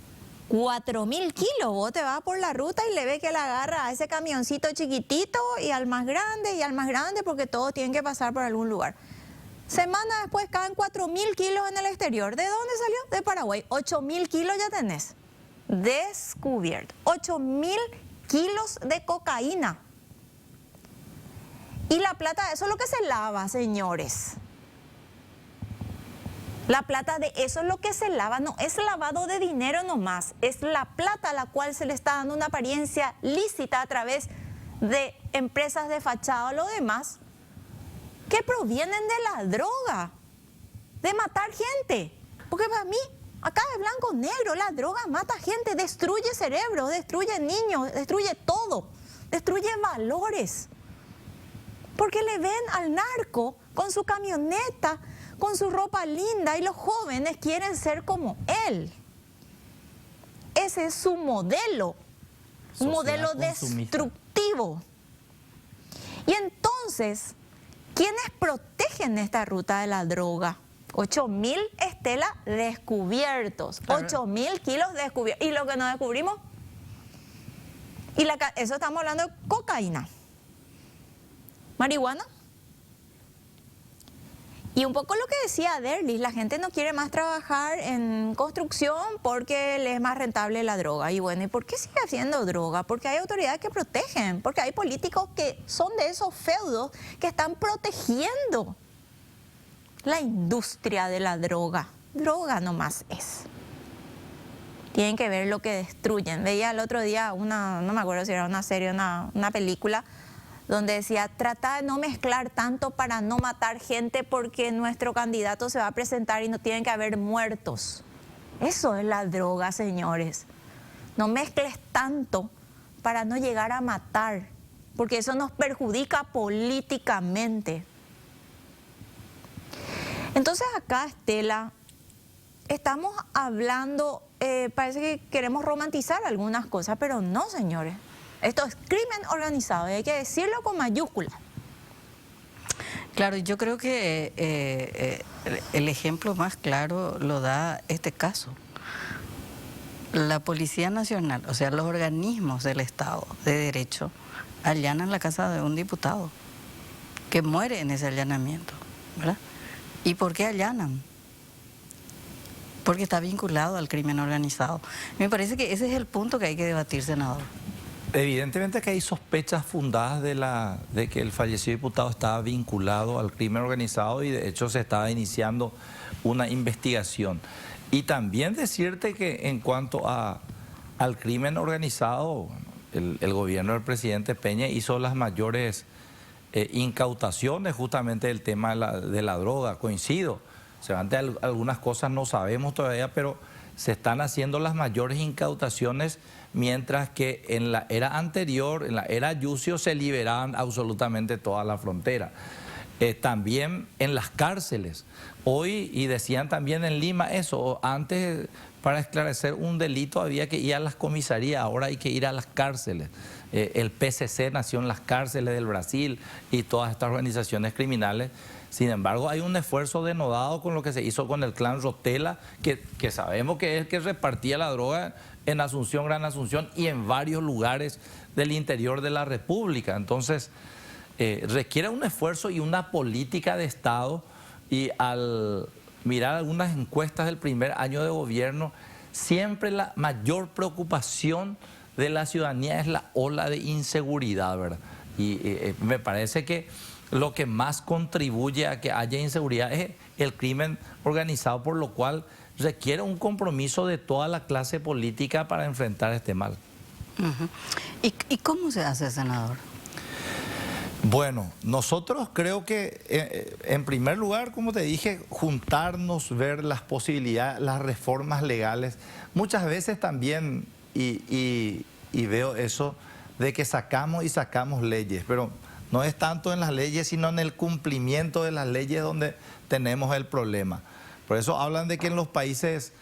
4.000 kilos, vos te vas por la ruta y le ves que la agarra a ese camioncito chiquitito y al más grande porque todos tienen que pasar por algún lugar. Semanas después caen 4.000 kilos en el exterior. ¿De dónde salió? De Paraguay. 8.000 kilos ya tenés. Descubierto. 8.000 kilos de cocaína. Y la plata, eso es lo que se lava, señores. La plata de eso es lo que se lava, no es lavado de dinero nomás, es la plata a la cual se le está dando una apariencia lícita a través de empresas de fachada o lo demás, que provienen de la droga, de matar gente. Porque para mí, acá es blanco negro, la droga mata gente, destruye cerebro, destruye niños, destruye todo, destruye valores. Porque le ven al narco con su camioneta, con su ropa linda y los jóvenes quieren ser como él. Ese es su modelo, un modelo destructivo. Y entonces, ¿quiénes protegen esta ruta de la droga? 8.000, Estela, descubiertos. 8.000 kilos descubiertos. ¿Y lo que nos descubrimos? Eso estamos hablando de cocaína. Marihuana. Y un poco lo que decía Derlis, la gente no quiere más trabajar en construcción porque le es más rentable la droga. Y bueno, ¿y por qué sigue haciendo droga? Porque hay autoridades que protegen, porque hay políticos que son de esos feudos que están protegiendo la industria de la droga. Droga nomás es. Tienen que ver lo que destruyen. Veía el otro día no me acuerdo si era una serie o una película, donde decía, trata de no mezclar tanto para no matar gente porque nuestro candidato se va a presentar y no tienen que haber muertos. Eso es la droga, señores. No mezcles tanto para no llegar a matar, porque eso nos perjudica políticamente. Entonces acá, Estela, estamos hablando, parece que queremos romantizar algunas cosas, pero no, señores. Esto es crimen organizado y hay que decirlo con mayúsculas. Claro, yo creo que el ejemplo más claro lo da este caso. La Policía Nacional, o sea, los organismos del Estado de Derecho, allanan la casa de un diputado que muere en ese allanamiento, ¿verdad? ¿Y por qué allanan? Porque está vinculado al crimen organizado. Me parece que ese es el punto que hay que debatir, senador. Evidentemente que hay sospechas fundadas de que el fallecido diputado estaba vinculado al crimen organizado y de hecho se estaba iniciando una investigación. Y también decirte que en cuanto al crimen organizado, el gobierno del presidente Peña hizo las mayores incautaciones justamente del tema de la droga, coincido. Seguramente algunas cosas no sabemos todavía, pero se están haciendo las mayores incautaciones, mientras que en la era anterior, en la era Yucio, se liberaban absolutamente toda la frontera. También en las cárceles. Hoy, y decían también en Lima eso, antes para esclarecer un delito había que ir a las comisarías, ahora hay que ir a las cárceles. El PCC nació en las cárceles del Brasil y todas estas organizaciones criminales. Sin embargo, hay un esfuerzo denodado con lo que se hizo con el clan Rotela, que sabemos que es el que repartía la droga en Asunción, Gran Asunción y en varios lugares del interior de la República. Entonces, requiere un esfuerzo y una política de Estado, y al mirar algunas encuestas del primer año de gobierno, siempre la mayor preocupación de la ciudadanía es la ola de inseguridad, ¿verdad? Y me parece que lo que más contribuye a que haya inseguridad es el crimen organizado, por lo cual requiere un compromiso de toda la clase política para enfrentar este mal. ¿Y cómo se hace, senador? Bueno, nosotros creo que en primer lugar, como te dije, juntarnos, ver las posibilidades, las reformas legales. Muchas veces también, y veo eso, de que sacamos leyes, pero no es tanto en las leyes, sino en el cumplimiento de las leyes donde tenemos el problema. Por eso hablan de que en los países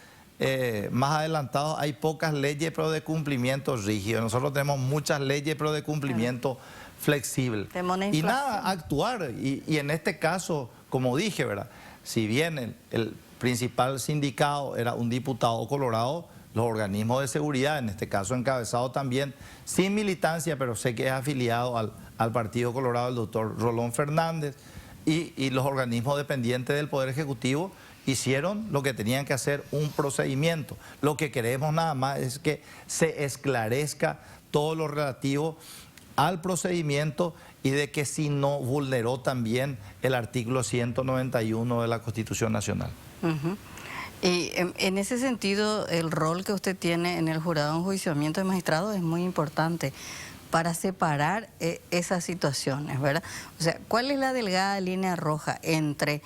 más adelantados hay pocas leyes, pero de cumplimiento rígido. Nosotros tenemos muchas leyes, pero de cumplimiento flexible. Y nada, actuar. Y en este caso, como dije, ¿verdad? Si bien el principal sindicado era un diputado colorado, los organismos de seguridad, en este caso encabezado también, sin militancia, pero sé que es afiliado al Partido Colorado, el doctor Rolón Fernández, y los organismos dependientes del Poder Ejecutivo hicieron lo que tenían que hacer, un procedimiento. Lo que queremos nada más es que se esclarezca todo lo relativo al procedimiento y de que si no vulneró también el artículo 191 de la Constitución Nacional. Y en ese sentido, el rol que usted tiene en el jurado de enjuiciamiento de magistrados es muy importante para separar esas situaciones, ¿verdad? O sea, ¿cuál es la delgada línea roja entre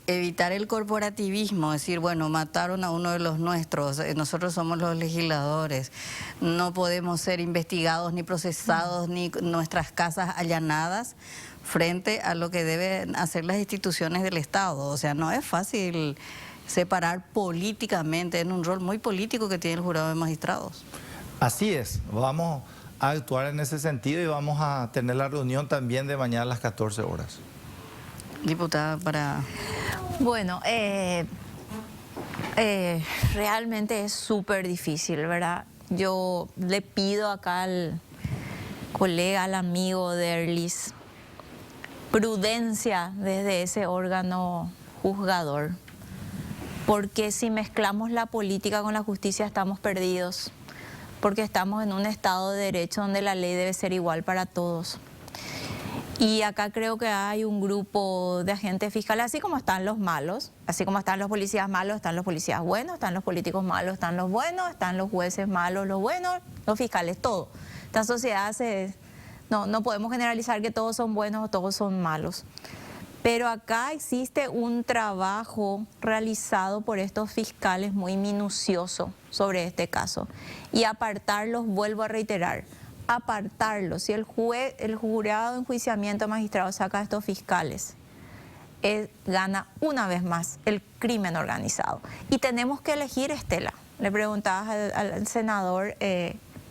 evitar el corporativismo, decir, bueno, mataron a uno de los nuestros, nosotros somos los legisladores, no podemos ser investigados ni procesados ni nuestras casas allanadas, frente a lo que deben hacer las instituciones del Estado? O sea, no es fácil separar políticamente, en un rol muy político que tiene el jurado de magistrados. Así es, vamos a actuar en ese sentido y vamos a tener la reunión también de mañana a las 14 horas. Diputada, para... Bueno, realmente es súper difícil, ¿verdad? Yo le pido acá al colega, al amigo de Erlis, prudencia desde ese órgano juzgador, porque si mezclamos la política con la justicia estamos perdidos, porque estamos en un Estado de Derecho donde la ley debe ser igual para todos. Y acá creo que hay un grupo de agentes fiscales, así como están los malos, así como están los policías malos, están los policías buenos, están los políticos malos, están los buenos, están los jueces malos, los buenos, los fiscales, todo. Esta sociedad no podemos generalizar que todos son buenos o todos son malos. Pero acá existe un trabajo realizado por estos fiscales muy minucioso sobre este caso. Y apartarlos, vuelvo a reiterar, apartarlos. Si el jurado de enjuiciamiento de magistrados saca a estos fiscales, gana una vez más el crimen organizado. Y tenemos que elegir, Estela. Le preguntabas al senador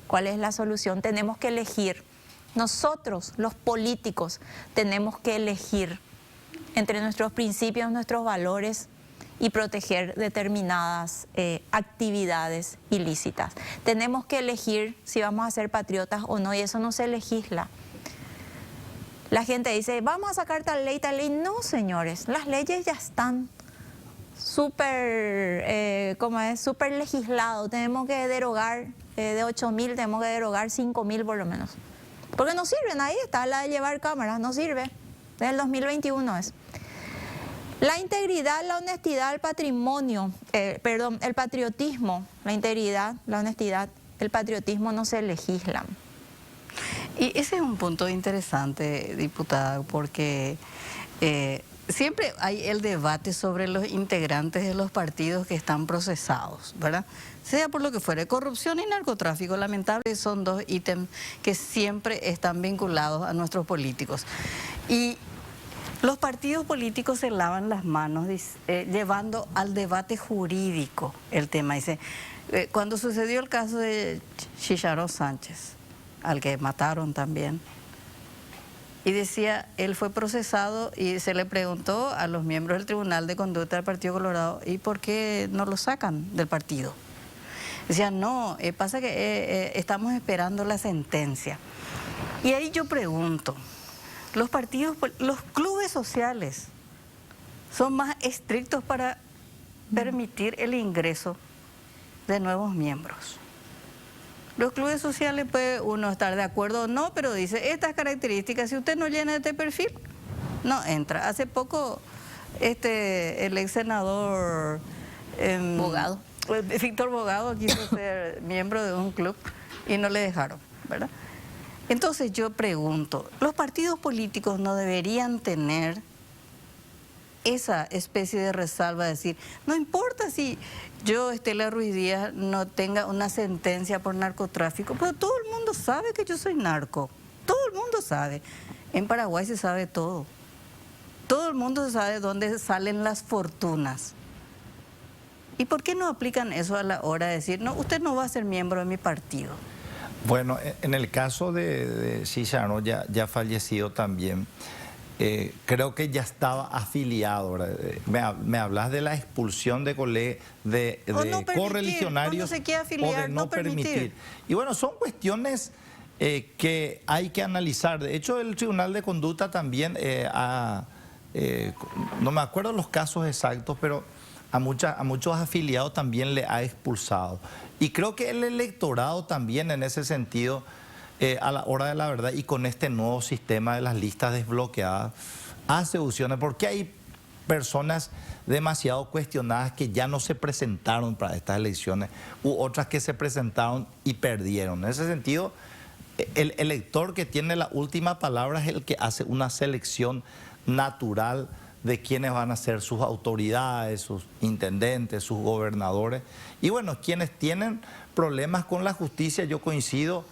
cuál es la solución. Tenemos que elegir. Nosotros, los políticos, tenemos que elegir entre nuestros principios, nuestros valores y proteger determinadas actividades ilícitas. Tenemos que elegir si vamos a ser patriotas o no, y eso no se legisla. La gente dice, vamos a sacar tal ley, tal ley. No, señores, las leyes ya están súper legislado. Tenemos que derogar de 8.000, tenemos que derogar 5.000 por lo menos. Porque no sirven, ahí está la de llevar cámaras, no sirve. Desde el 2021 es. La integridad, la honestidad, el patrimonio, el patriotismo, la integridad, la honestidad, el patriotismo no se legislan. Y ese es un punto interesante, diputada, porque siempre hay el debate sobre los integrantes de los partidos que están procesados, ¿verdad? Sea por lo que fuere, corrupción y narcotráfico, lamentablemente son dos ítems que siempre están vinculados a nuestros políticos. Y los partidos políticos se lavan las manos llevando al debate jurídico el tema. Dice, cuando sucedió el caso de Chicharro Sánchez, al que mataron también, y decía, él fue procesado y se le preguntó a los miembros del Tribunal de Conducta del Partido Colorado, ¿y por qué no lo sacan del partido? Decían, no, pasa que estamos esperando la sentencia. Y ahí yo pregunto, los clubes sociales son más estrictos para permitir el ingreso de nuevos miembros. Los clubes sociales puede uno estar de acuerdo o no, pero dice, estas características, si usted no llena este perfil, no entra. Hace poco el ex senador Bogado. Víctor Bogado quiso ser miembro de un club y no le dejaron, ¿verdad? Entonces yo pregunto, ¿los partidos políticos no deberían tener esa especie de resalva, decir, no importa si yo, Estela Ruiz Díaz, no tenga una sentencia por narcotráfico, pero todo el mundo sabe que yo soy narco, todo el mundo sabe. En Paraguay se sabe todo. Todo el mundo sabe dónde salen las fortunas. ¿Y por qué no aplican eso a la hora de decir, no, usted no va a ser miembro de mi partido? Bueno, en el caso de Chicharro, ya fallecido también, creo que ya estaba afiliado. Me hablas de la expulsión de correligionarios afiliar, o de no permitir. Y bueno, son cuestiones que hay que analizar. De hecho, el Tribunal de Conducta también no me acuerdo los casos exactos, pero a muchos afiliados también le ha expulsado. Y creo que el electorado también en ese sentido, a la hora de la verdad y con este nuevo sistema de las listas desbloqueadas, hace opciones, porque hay personas demasiado cuestionadas que ya no se presentaron para estas elecciones, u otras que se presentaron y perdieron. En ese sentido, el elector que tiene la última palabra es el que hace una selección natural de quiénes van a ser sus autoridades, sus intendentes, sus gobernadores. Y bueno, quienes tienen problemas con la justicia, yo coincido,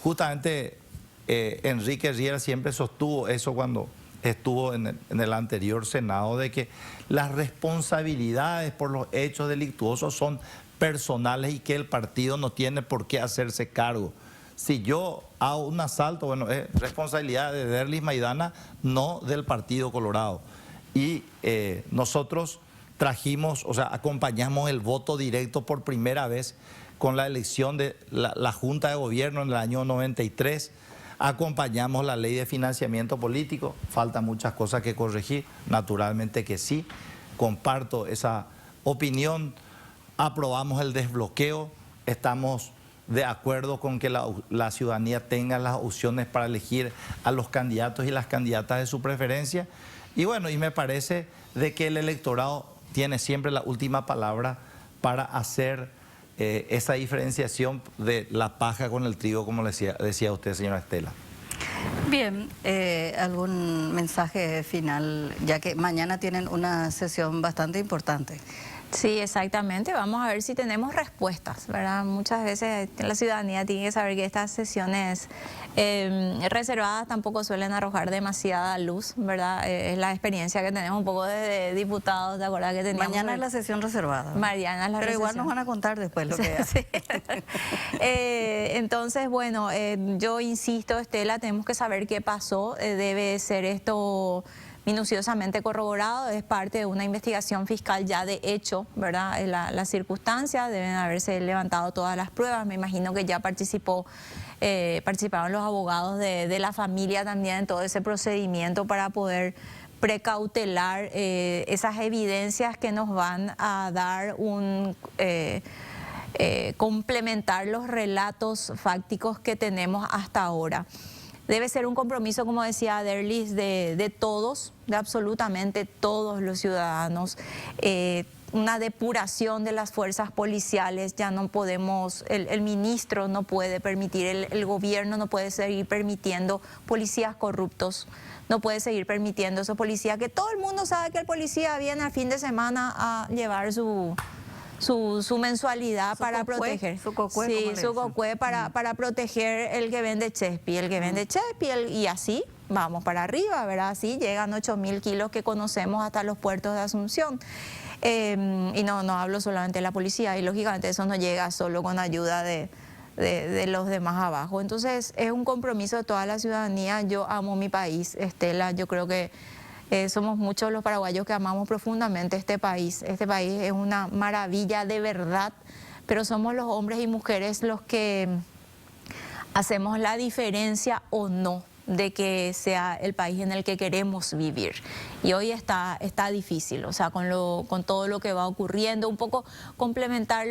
justamente Enrique Riera siempre sostuvo eso cuando estuvo en el anterior Senado, de que las responsabilidades por los hechos delictuosos son personales y que el partido no tiene por qué hacerse cargo. Si yo hago un asalto, bueno, es responsabilidad de Derlis Maidana, no del Partido Colorado. Y nosotros acompañamos el voto directo por primera vez con la elección de la Junta de Gobierno en el año 93. Acompañamos la ley de financiamiento político. Faltan muchas cosas que corregir, naturalmente que sí. Comparto esa opinión. Aprobamos el desbloqueo. Estamos de acuerdo con que la ciudadanía tenga las opciones para elegir a los candidatos y las candidatas de su preferencia. Y bueno, y me parece de que el electorado tiene siempre la última palabra para hacer esa diferenciación de la paja con el trigo, como decía usted, señora Estela. Bien, ¿algún mensaje final? Ya que mañana tienen una sesión bastante importante. Sí, exactamente. Vamos a ver si tenemos respuestas, ¿verdad? Muchas veces la ciudadanía tiene que saber que estas sesiones reservadas tampoco suelen arrojar demasiada luz, ¿verdad? Es la experiencia que tenemos un poco de diputados, ¿te acuerdas que teníamos? Mañana es la sesión reservada. Mañana es la Pero sesión. igual nos van a contar después lo que sí. Entonces, bueno, yo insisto, Estela, tenemos que saber qué pasó. Debe ser esto minuciosamente corroborado, es parte de una investigación fiscal ya de hecho, ¿verdad? Las circunstancias, deben haberse levantado todas las pruebas, me imagino que ya participaron los abogados de la familia también en todo ese procedimiento para poder precautelar esas evidencias que nos van a dar complementar los relatos fácticos que tenemos hasta ahora. Debe ser un compromiso, como decía Derlis, de todos, de absolutamente todos los ciudadanos, una depuración de las fuerzas policiales. Ya no podemos, el ministro no puede permitir, el gobierno no puede seguir permitiendo policías corruptos, no puede seguir permitiendo esos policías, que todo el mundo sabe que el policía viene al fin de semana a llevar su mensualidad para proteger. Su cocué, sí, como le su dicen. cocué para proteger el que vende chespi, el que vende chespi, y así vamos para arriba, ¿verdad? Así llegan 8.000 kilos que conocemos hasta los puertos de Asunción. Y no hablo solamente de la policía, y lógicamente eso no llega solo con ayuda de los demás abajo. Entonces es un compromiso de toda la ciudadanía. Yo amo mi país, Estela, yo creo que somos muchos los paraguayos que amamos profundamente este país. Este país es una maravilla de verdad, pero somos los hombres y mujeres los que hacemos la diferencia o no de que sea el país en el que queremos vivir. Y hoy está difícil, o sea, con todo lo que va ocurriendo. Un poco complementar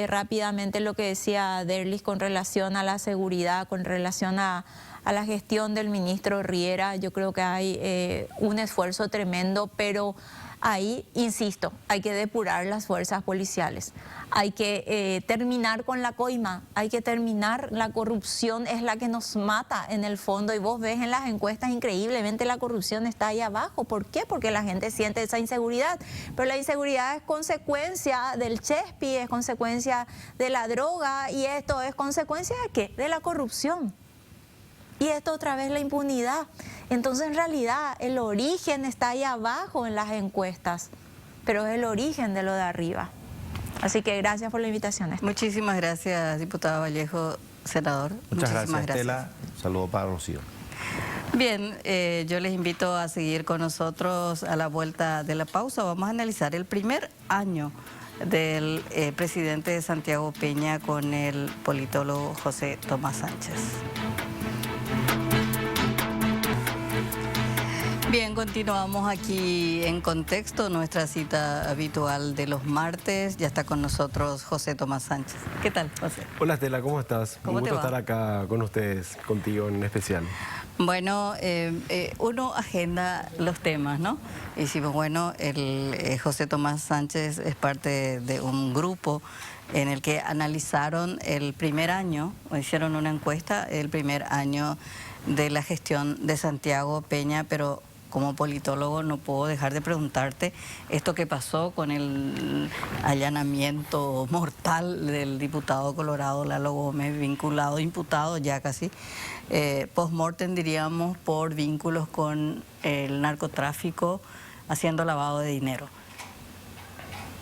rápidamente lo que decía Derlis con relación a la seguridad, con relación a la gestión del ministro Riera. Yo creo que hay un esfuerzo tremendo, pero ahí, insisto, hay que depurar las fuerzas policiales, hay que terminar con la coima, hay que terminar, la corrupción es la que nos mata en el fondo, y vos ves en las encuestas increíblemente la corrupción está ahí abajo. ¿Por qué? Porque la gente siente esa inseguridad, pero la inseguridad es consecuencia del chespi, es consecuencia de la droga, y esto es consecuencia ¿de qué? De la corrupción. Y esto otra vez la impunidad. Entonces en realidad el origen está ahí abajo en las encuestas, pero es el origen de lo de arriba. Así que gracias por la invitación. Muchísimas gracias, diputada Vallejo, senador. Muchas Muchísimas gracias, Estela. Un saludo para Rocío. Bien, yo les invito a seguir con nosotros a la vuelta de la pausa. Vamos a analizar el primer año del presidente de Santiago Peña con el politólogo José Tomás Sánchez. Bien, continuamos aquí en Contexto, nuestra cita habitual de los martes. Ya está con nosotros José Tomás Sánchez. ¿Qué tal, José? Hola Estela, ¿cómo estás? ¿Cómo Un te gusto va? estar acá con ustedes, contigo en especial. Bueno, uno agenda los temas, ¿no? Y decimos, bueno, José Tomás Sánchez es parte de un grupo en el que analizaron el primer año, o hicieron una encuesta, el primer año de la gestión de Santiago Peña, pero como politólogo no puedo dejar de preguntarte esto que pasó con el allanamiento mortal del diputado colorado Lalo Gómez, vinculado, imputado ya casi, post-mortem diríamos, por vínculos con el narcotráfico, haciendo lavado de dinero.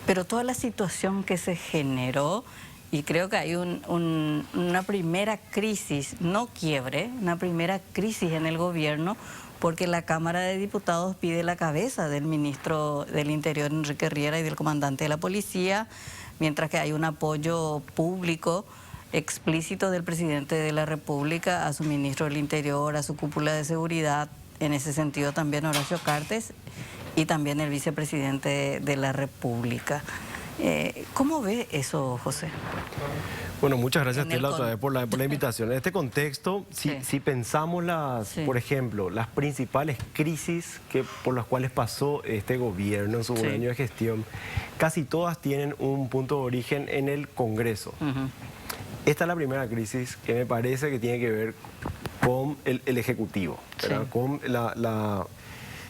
Pero toda la situación que se generó, y creo que hay una primera crisis, no quiebre, una primera crisis en el gobierno, porque la Cámara de Diputados pide la cabeza del ministro del Interior, Enrique Riera, y del comandante de la policía, mientras que hay un apoyo público explícito del presidente de la República a su ministro del Interior, a su cúpula de seguridad, en ese sentido también Horacio Cartes, y también el vicepresidente de la República. ¿Cómo ve eso, José? Bueno, muchas gracias En el Estela otra vez por la invitación. En este contexto, si pensamos por ejemplo, las principales crisis por las cuales pasó este gobierno en su año de gestión, casi todas tienen un punto de origen en el Congreso. Esta es la primera crisis que me parece que tiene que ver con el Ejecutivo, ¿verdad? Con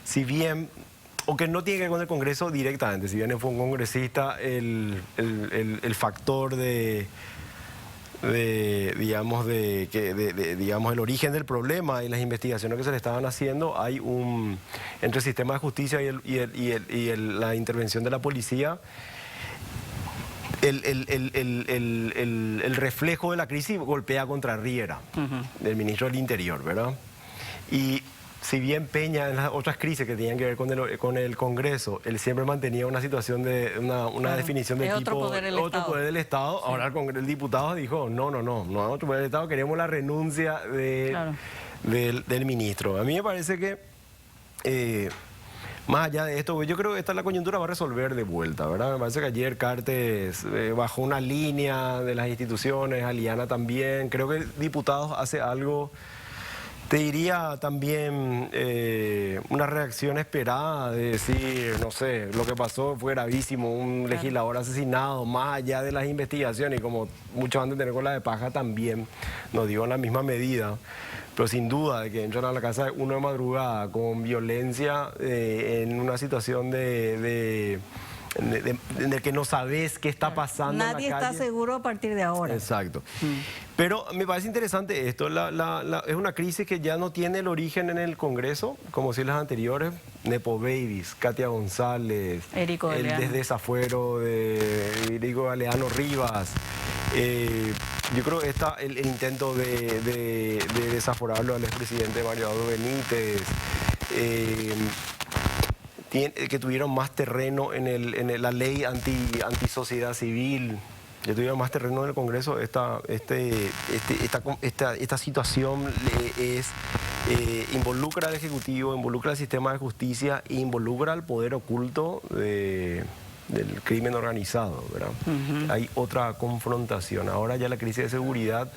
si bien, o que no tiene que ver con el Congreso directamente, si bien fue un congresista, el factor digamos, el origen del problema y las investigaciones que se le estaban haciendo, hay entre el sistema de justicia y la intervención de la policía, el reflejo de la crisis golpea contra Riera, del ministro del Interior, ¿verdad? Y si bien Peña en las otras crisis que tenían que ver con el Congreso, él siempre mantenía una situación de una definición de tipo otro poder del Estado, ahora el diputado dijo, no, otro poder del Estado, queremos la renuncia del ministro. A mí me parece que más allá de esto, yo creo que la coyuntura va a resolver de vuelta, ¿verdad? Me parece que ayer Cartes bajó una línea de las instituciones, Aliana también. Creo que Diputados hace algo Te diría también una reacción esperada de decir, no sé, lo que pasó fue gravísimo, un legislador asesinado, más allá de las investigaciones, y como muchos han de tener con la de paja también, no digo en la misma medida, pero sin duda de que entran a la casa de uno de madrugada con violencia en una situación en el que no sabes qué está pasando Nadie en la calle. está seguro a partir de ahora. Exacto. Pero me parece interesante esto. Es una crisis que ya no tiene el origen en el Congreso, como si las anteriores. Nepo Babies, Katia González, Érico el Galeano. desafuero de Érico Galeano Rivas. Yo creo que el intento de desaforarlo al expresidente Mario Abdo Benítez. Que tuvieron más terreno en la ley antisociedad civil, que tuvieron más terreno en el Congreso. Esta situación involucra al Ejecutivo, involucra al sistema de justicia e involucra al poder oculto del crimen organizado, ¿verdad? Hay otra confrontación. Ahora ya la crisis de seguridad,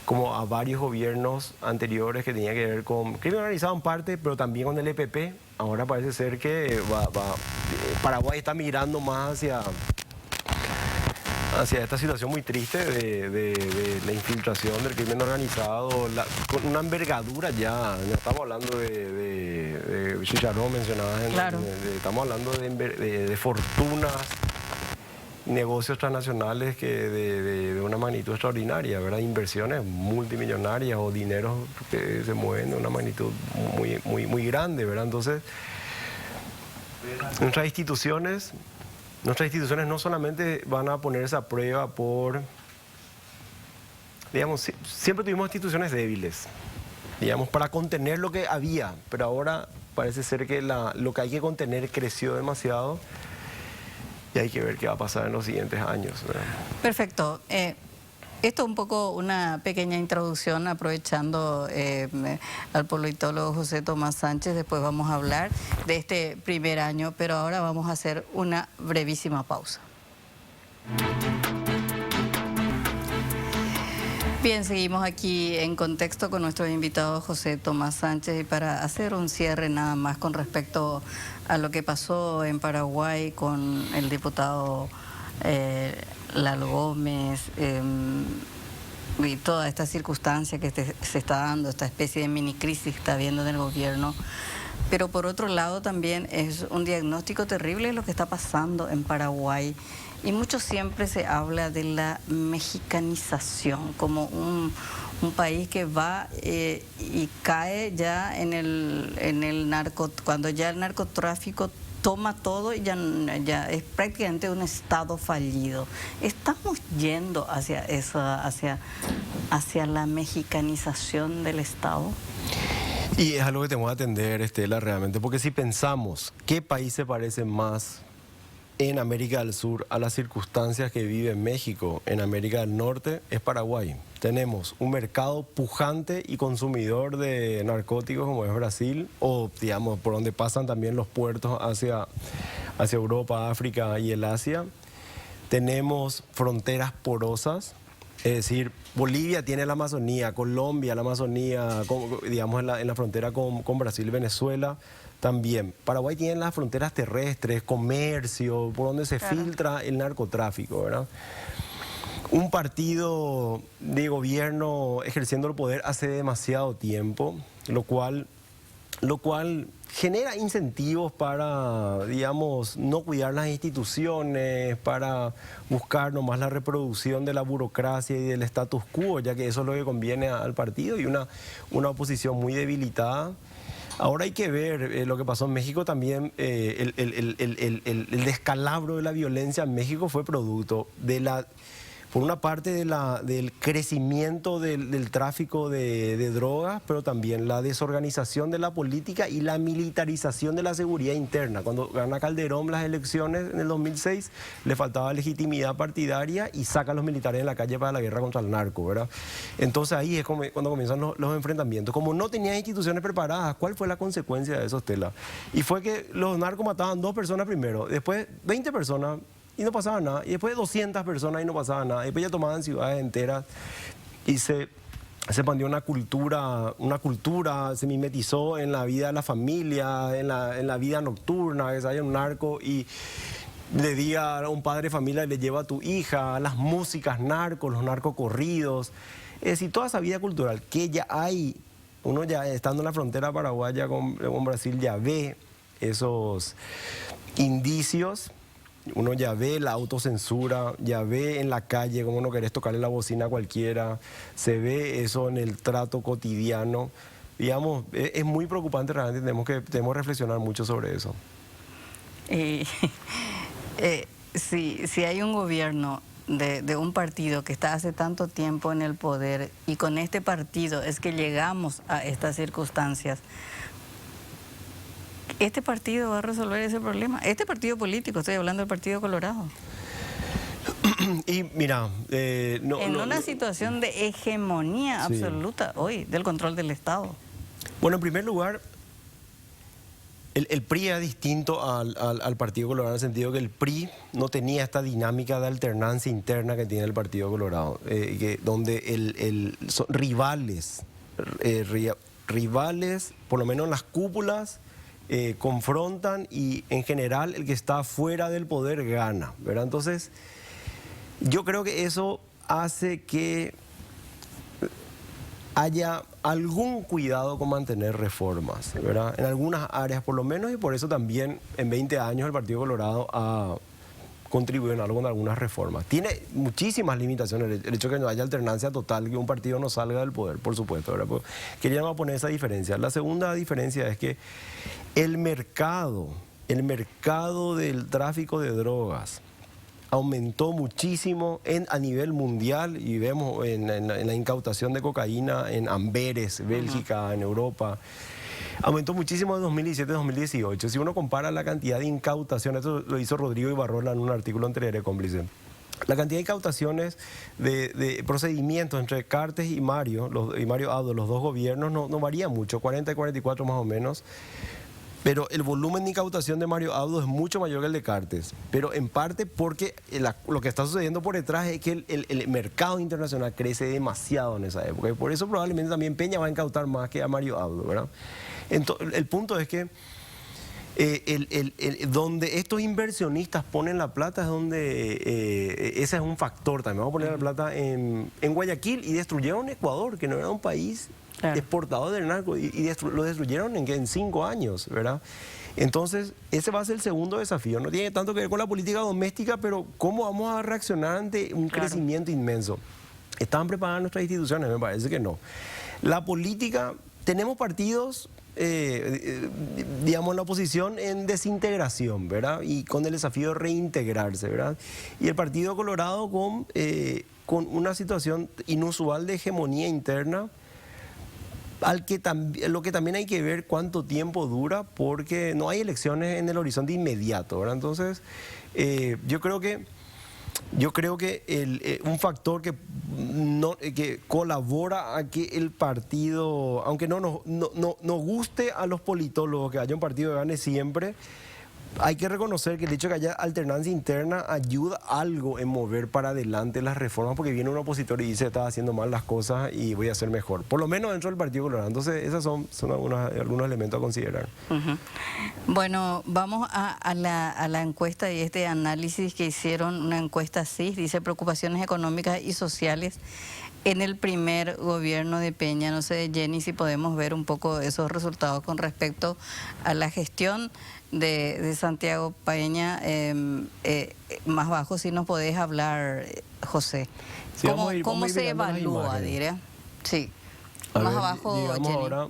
como a varios gobiernos anteriores que tenía que ver con crimen organizado en parte, pero también con el EPP. Ahora parece ser que Paraguay está migrando más hacia esta situación muy triste de la infiltración del crimen organizado, con una envergadura ya. No estamos hablando de Chicharrón mencionadas, Claro. Estamos hablando de fortunas, negocios transnacionales que de una magnitud extraordinaria, ¿verdad? Inversiones multimillonarias o dineros que se mueven de una magnitud muy grande, ¿verdad? Entonces, nuestras instituciones no solamente van a ponerse a prueba por, digamos, siempre tuvimos instituciones débiles, digamos, para contener lo que había, pero ahora parece ser que lo que hay que contener creció demasiado. Y hay que ver qué va a pasar en los siguientes años, ¿verdad? Perfecto. Esto es un poco una pequeña introducción, aprovechando al politólogo José Tomás Sánchez. Después vamos a hablar de este primer año, pero ahora vamos a hacer una brevísima pausa. Bien, seguimos aquí en contexto con nuestro invitado José Tomás Sánchez, y para hacer un cierre nada más con respecto a lo que pasó en Paraguay con el diputado Lalo Gómez y toda esta circunstancia que se está dando, esta especie de mini crisis que está habiendo en el gobierno. Pero por otro lado también es un diagnóstico terrible lo que está pasando en Paraguay. Y mucho siempre se habla de la mexicanización como un país que va y cae ya en el cuando ya el narcotráfico toma todo y ya es prácticamente un estado fallido. ¿Estamos yendo hacia la mexicanización del Estado? Y es algo que tenemos que atender, Estela, realmente, porque si pensamos qué país se parece más en América del Sur a las circunstancias que vive México en América del Norte, es Paraguay. Tenemos un mercado pujante y consumidor de narcóticos como es Brasil, o digamos por donde pasan también los puertos hacia Europa, África y el Asia. Tenemos fronteras porosas, es decir, Bolivia tiene la Amazonía, Colombia la Amazonía, digamos en la frontera con Brasil y Venezuela. También, Paraguay tiene las fronteras terrestres, comercio, por donde se filtra el narcotráfico, ¿verdad? Un partido de gobierno ejerciendo el poder hace demasiado tiempo, lo cual genera incentivos para, digamos, no cuidar las instituciones, para buscar nomás la reproducción de la burocracia y del status quo, ya que eso es lo que conviene al partido, y una oposición muy debilitada. Ahora hay que ver lo que pasó en México también. El descalabro de la violencia en México fue producto por una parte del crecimiento del tráfico de drogas, pero también la desorganización de la política y la militarización de la seguridad interna. Cuando gana Calderón las elecciones en el 2006, le faltaba legitimidad partidaria y saca a los militares en la calle para la guerra contra el narco, ¿verdad? Entonces ahí es cuando comienzan los enfrentamientos. Como no tenían instituciones preparadas, ¿cuál fue la consecuencia de eso, Estela? Y fue que los narcos mataban 2 personas primero, después 20 personas, y no pasaba nada, y después 200 personas y no pasaba nada, y después ya tomaban ciudades enteras y se se expandió una cultura, se mimetizó en la vida de la familia, en la vida nocturna, que hay un narco y le diga a un padre de familia, le lleva a tu hija, las músicas narcos, los narcocorridos, es decir, toda esa vida cultural que ya hay, uno ya estando en la frontera paraguaya con Brasil ya ve esos indicios. Uno ya ve la autocensura, ya ve en la calle cómo no querés tocarle la bocina a cualquiera, se ve eso en el trato cotidiano. Digamos, es muy preocupante realmente, tenemos que reflexionar mucho sobre eso. Si hay un gobierno de un partido que está hace tanto tiempo en el poder y con este partido es que llegamos a estas circunstancias, ¿este partido va a resolver ese problema? Este partido político, estoy hablando del Partido Colorado. Y mira, en una situación de hegemonía absoluta hoy del control del Estado. Bueno, en primer lugar, el PRI es distinto al Partido Colorado en el sentido que el PRI no tenía esta dinámica de alternancia interna que tiene el Partido Colorado, donde son rivales, por lo menos en las cúpulas, confrontan y en general el que está fuera del poder gana, ¿verdad? Entonces, yo creo que eso hace que haya algún cuidado con mantener reformas, ¿verdad? En algunas áreas por lo menos, y por eso también en 20 años el Partido Colorado ha contribuido en algo con algunas reformas. Tiene muchísimas limitaciones el hecho de que no haya alternancia total, que un partido no salga del poder, por supuesto, ¿verdad? Pues queríamos poner esa diferencia. La segunda diferencia es que el mercado del tráfico de drogas aumentó muchísimo a nivel mundial y vemos en la incautación de cocaína en Amberes, Bélgica, en Europa. Aumentó muchísimo de 2017 a 2018. Si uno compara la cantidad de incautaciones, esto lo hizo Rodrigo Ibarrola en un artículo anterior de Cómplice. La cantidad de incautaciones de procedimientos entre Cartes y Mario Abdo, los dos gobiernos, no varía mucho, 40 y 44 más o menos. Pero el volumen de incautación de Mario Abdo es mucho mayor que el de Cartes. Pero en parte porque lo que está sucediendo por detrás es que el mercado internacional crece demasiado en esa época. Y por eso probablemente también Peña va a incautar más que a Mario Abdo, ¿verdad? Entonces, el punto es que donde estos inversionistas ponen la plata es donde ese es un factor también. Vamos a poner la plata en Guayaquil y destruyeron Ecuador, que no era un país exportador del narco, y lo destruyeron en 5 años, ¿verdad? Entonces, ese va a ser el segundo desafío. No tiene tanto que ver con la política doméstica, pero ¿cómo vamos a reaccionar ante un crecimiento inmenso? ¿Estaban preparadas nuestras instituciones? Me parece que no. La política, tenemos partidos, digamos, en la oposición en desintegración, ¿verdad? Y con el desafío de reintegrarse, ¿verdad? Y el Partido Colorado con una situación inusual de hegemonía interna, lo que también hay que ver cuánto tiempo dura, porque no hay elecciones en el horizonte inmediato, ¿verdad? Entonces, yo creo que un factor que colabora a que el partido, aunque no nos guste a los politólogos que haya un partido que gane siempre, hay que reconocer que el hecho de que haya alternancia interna ayuda algo en mover para adelante las reformas, porque viene un opositor y dice, estaba haciendo mal las cosas y voy a hacer mejor. Por lo menos dentro del Partido Colorado. Entonces, esos son algunos elementos a considerar. Bueno, vamos a la encuesta y este análisis que hicieron, una encuesta CIS, dice preocupaciones económicas y sociales en el primer gobierno de Peña. No sé, Jenny, si podemos ver un poco esos resultados con respecto a la gestión de Santiago Peña, más bajo, si nos podés hablar, José. Sí, ¿Cómo se evalúa, diré? Sí, más abajo, Jenny. Ahora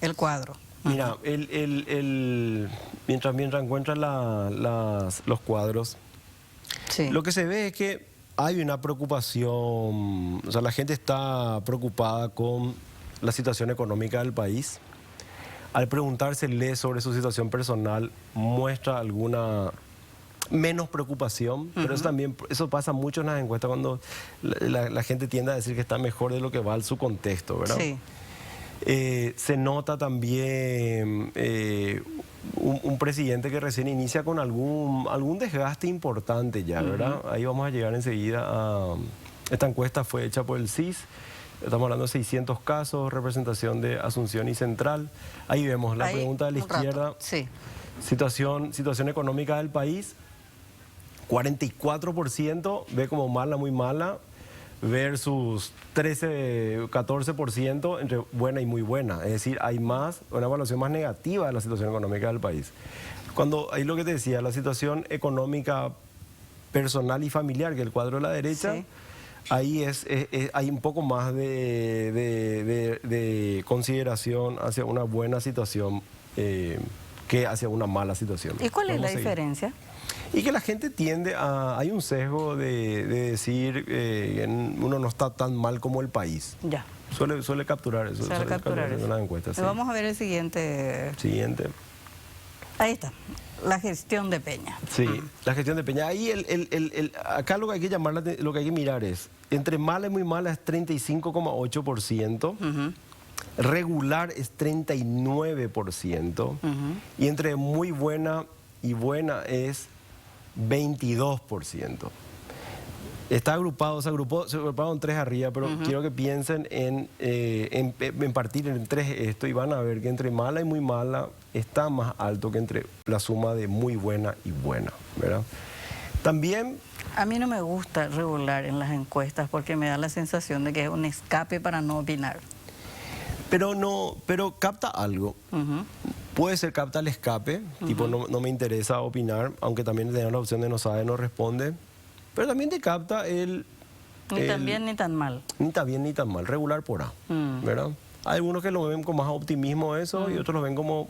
el cuadro. Mira, mientras encuentran los cuadros, lo que se ve es que hay una preocupación, o sea, la gente está preocupada con la situación económica del país. Al preguntársele sobre su situación personal, muestra alguna menos preocupación, pero eso pasa mucho en las encuestas cuando la gente tiende a decir que está mejor de lo que va en su contexto, ¿verdad? Sí. Se nota también un presidente que recién inicia con algún desgaste importante ya, ¿verdad? Ahí vamos a llegar enseguida a... Esta encuesta fue hecha por el CIS, estamos hablando de 600 casos, representación de Asunción y Central. Ahí vemos la pregunta de la izquierda. Sí. Situación económica del país, 44% ve como mala, muy mala, versus 14% entre buena y muy buena. Es decir, hay una evaluación más negativa de la situación económica del país. Ahí lo que te decía, la situación económica personal y familiar, que es el cuadro de la derecha, sí. Ahí hay un poco más de consideración hacia una buena situación que hacia una mala situación. ¿Y cuál es la diferencia? Y que la gente tiende a... Hay un sesgo de decir uno no está tan mal como el país. Ya. Suele capturar eso. Suele capturar eso. En las encuestas, sí. Vamos a ver el siguiente. Siguiente. Ahí está. La gestión de Peña. Sí, la gestión de Peña. Ahí acá lo que hay que lo que hay que mirar es, entre mala y muy mala es 35,8%. Regular es 39%. Y entre muy buena y buena es 22%. Está agrupado, se agruparon tres arriba, pero quiero que piensen en partir en tres esto y van a ver que entre mala y muy mala está más alto que entre la suma de muy buena y buena, ¿verdad? También... A mí no me gusta regular en las encuestas porque me da la sensación de que es un escape para no opinar. Pero capta algo. Puede ser capta el escape, tipo no me interesa opinar, aunque también tenemos la opción de no sabe, no responde. Pero también te capta Ni tan bien ni tan mal. Ni tan bien ni tan mal, regular por A, ¿verdad? Hay algunos que lo ven con más optimismo eso y otros lo ven como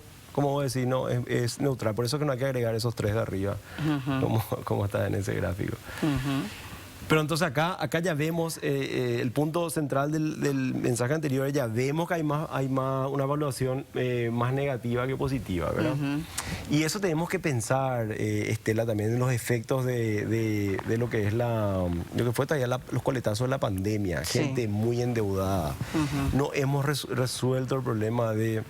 decir, no, es neutral. Por eso es que no hay que agregar esos tres de arriba, como está en ese gráfico. Pero entonces acá ya vemos el punto central del mensaje anterior, ya vemos que hay más una evaluación más negativa que positiva, ¿verdad? Y eso tenemos que pensar, Estela, también en los efectos de lo que es lo que fue todavía los coletazos de la pandemia, gente muy endeudada. No hemos resuelto el problema de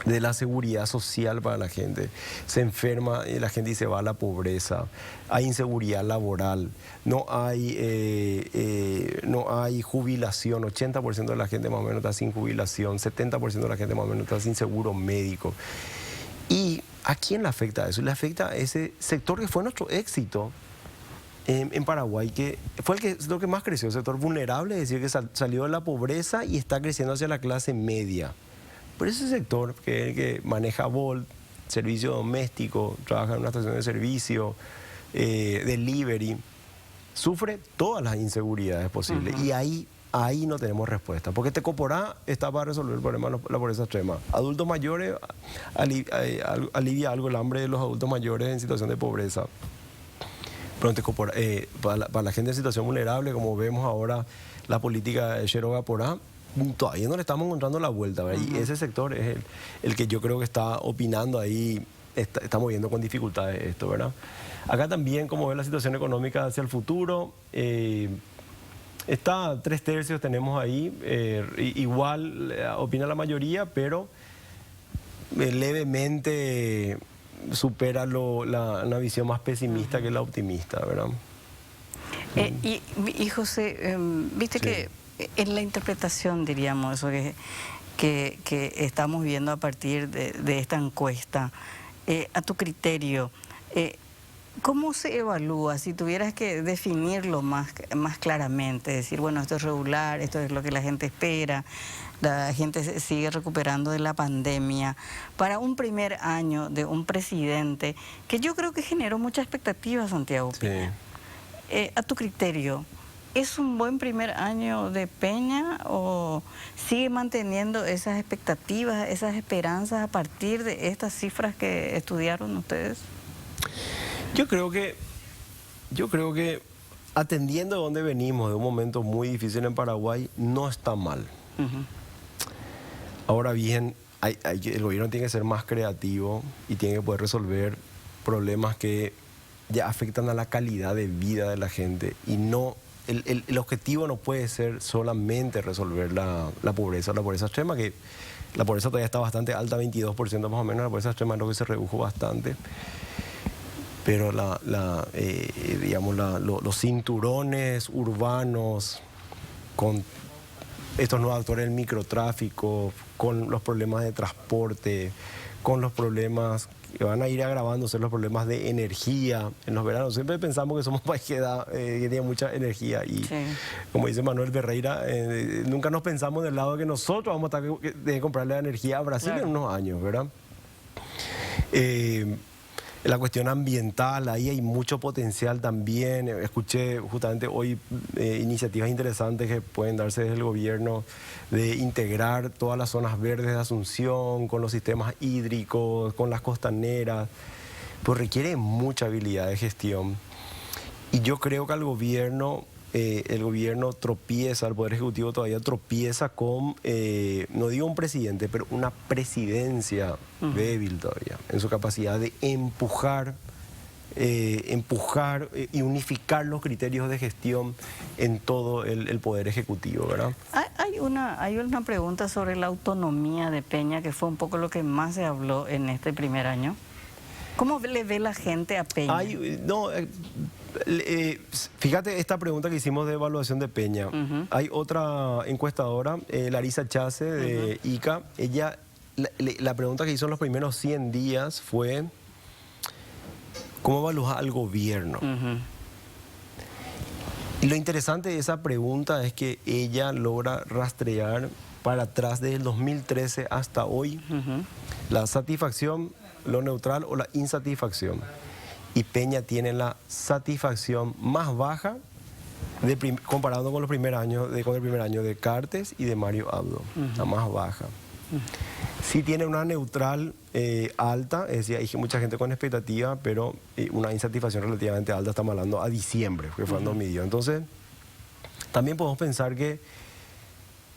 la seguridad social para la gente. Se enferma y la gente se va a la pobreza. Hay inseguridad laboral. No hay jubilación. 80% de la gente más o menos está sin jubilación. 70% de la gente más o menos está sin seguro médico. ¿Y a quién le afecta eso? Le afecta a ese sector que fue nuestro éxito en Paraguay, que fue lo que más creció, el sector vulnerable, es decir, que salió de la pobreza y está creciendo hacia la clase media. Por ese sector que maneja Bolt, servicio doméstico, trabaja en una estación de servicio, delivery, sufre todas las inseguridades posibles. Y ahí no tenemos respuesta. Porque Tecoporá está para resolver el problema de la pobreza extrema. Adultos mayores, alivia algo el hambre de los adultos mayores en situación de pobreza. Pero Tecoporá, para la gente en situación vulnerable, como vemos ahora la política de Cheroga Porá, todavía no le estamos encontrando la vuelta, ¿verdad? Y ese sector es el que yo creo que está opinando ahí, estamos viendo con dificultades esto, ¿verdad? Acá también, como ve la situación económica hacia el futuro, está 3/3 tenemos ahí, igual opina la mayoría, pero levemente supera una visión más pesimista que la optimista, ¿verdad? Y José, viste que en la interpretación, diríamos, eso que estamos viendo a partir de esta encuesta, a tu criterio, ¿cómo se evalúa? Si tuvieras que definirlo más claramente, decir, bueno, esto es regular, esto es lo que la gente espera, la gente se sigue recuperando de la pandemia, para un primer año de un presidente que yo creo que generó mucha expectativa, Santiago Peña. A tu criterio, ¿es un buen primer año de Peña o sigue manteniendo esas expectativas, esas esperanzas a partir de estas cifras que estudiaron ustedes? Yo creo que atendiendo a dónde venimos, de un momento muy difícil en Paraguay, no está mal. Ahora bien, el gobierno tiene que ser más creativo y tiene que poder resolver problemas que ya afectan a la calidad de vida de la gente y no el objetivo no puede ser solamente resolver la pobreza extrema, que la pobreza todavía está bastante alta, 22% más o menos, la pobreza extrema creo que se redujo bastante. Pero digamos, los cinturones urbanos, con estos nuevos actores del microtráfico, con los problemas de transporte, con los problemas que van a ir agravándose, los problemas de energía en los veranos. Siempre pensamos que somos un país que tiene mucha energía y, sí, como dice Manuel Ferreira, nunca nos pensamos del lado de que nosotros vamos a tener que comprarle la energía a Brasil, claro, en unos años, ¿verdad? La cuestión ambiental, ahí hay mucho potencial también. Escuché justamente hoy iniciativas interesantes que pueden darse desde el gobierno de integrar todas las zonas verdes de Asunción con los sistemas hídricos, con las costaneras. Pues requiere mucha habilidad de gestión. Y yo creo que al gobierno, el gobierno tropieza, el Poder Ejecutivo todavía tropieza con, no digo un presidente, pero una presidencia débil todavía, en su capacidad de empujar y unificar los criterios de gestión en todo el Poder Ejecutivo, ¿verdad? Hay una pregunta sobre la autonomía de Peña, que fue un poco lo que más se habló en este primer año. ¿Cómo le ve la gente a Peña? Fíjate esta pregunta que hicimos de evaluación de Peña. Hay otra encuestadora, Larisa Chase, de ICA. Ella, la pregunta que hizo en los primeros 100 días fue: ¿cómo evalúa al gobierno? Y lo interesante de esa pregunta es que ella logra rastrear para atrás desde el 2013 hasta hoy la satisfacción, lo neutral o la insatisfacción. Y Peña tiene la satisfacción más baja comparado con el primer año de Cartes y de Mario Abdo, la más baja. Sí tiene una neutral alta, es decir, hay mucha gente con expectativa, pero una insatisfacción relativamente alta, estamos hablando a diciembre, que fue cuando midió. Entonces, también podemos pensar que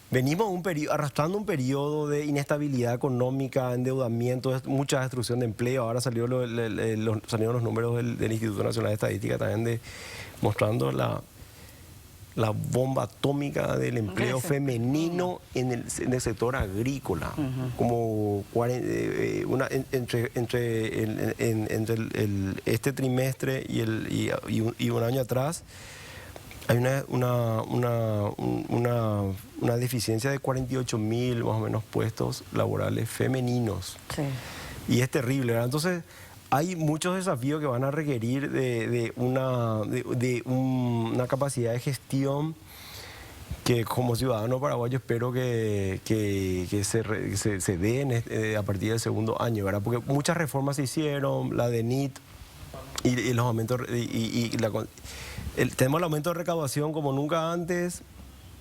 venimos arrastrando un periodo de inestabilidad económica, endeudamiento, mucha destrucción de empleo. Ahora salieron los números del Instituto Nacional de Estadística también mostrando la bomba atómica del empleo femenino en el sector agrícola. Como entre este trimestre y un año atrás, hay una deficiencia de 48.000 más o menos puestos laborales femeninos. Sí. Y es terrible, ¿verdad? Entonces, hay muchos desafíos que van a requerir de una capacidad de gestión que como ciudadano paraguayo espero que se dé a partir del segundo año, ¿verdad? Porque muchas reformas se hicieron, la de NIT y los aumentos... tenemos el aumento de recaudación como nunca antes,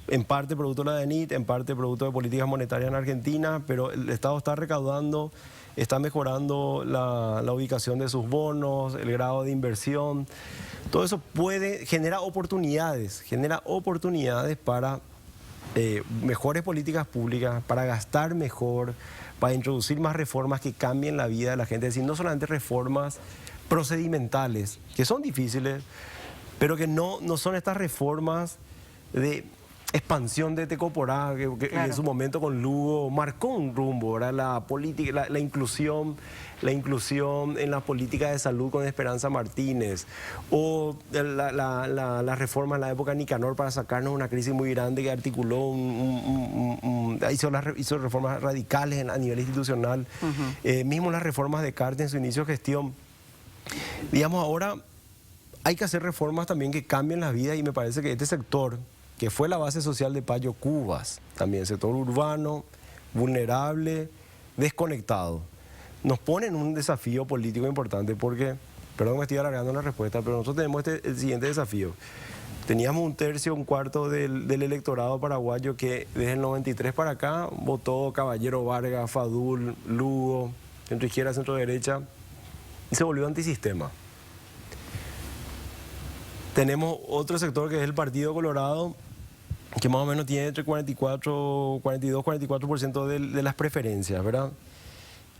en parte producto de la DENIT, en parte producto de políticas monetarias en Argentina, pero el Estado está recaudando, está mejorando la ubicación de sus bonos, el grado de inversión. Todo eso genera oportunidades para mejores políticas públicas, para gastar mejor, para introducir más reformas que cambien la vida de la gente. Es decir, no solamente reformas procedimentales, que son difíciles, pero que no son estas reformas de expansión de Tecoporá, que claro, en su momento con Lugo marcó un rumbo, ¿verdad? La política, la inclusión en la política de salud con Esperanza Martínez, o la reforma en la época de Nicanor para sacarnos una crisis muy grande que articuló, hizo reformas radicales a nivel institucional, mismo las reformas de Cartes en su inicio de gestión. Digamos, ahora hay que hacer reformas también que cambien la vida, y me parece que este sector, que fue la base social de Payo Cubas, también sector urbano, vulnerable, desconectado, nos pone en un desafío político importante porque, perdón, me estoy alargando la respuesta, pero nosotros tenemos el siguiente desafío. Teníamos un tercio, un cuarto del electorado paraguayo que desde el 93 para acá votó Caballero Vargas, Fadul, Lugo, centro izquierda, centro derecha, y se volvió antisistema. Tenemos otro sector que es el Partido Colorado, que más o menos tiene entre 42-44% de las preferencias, ¿verdad?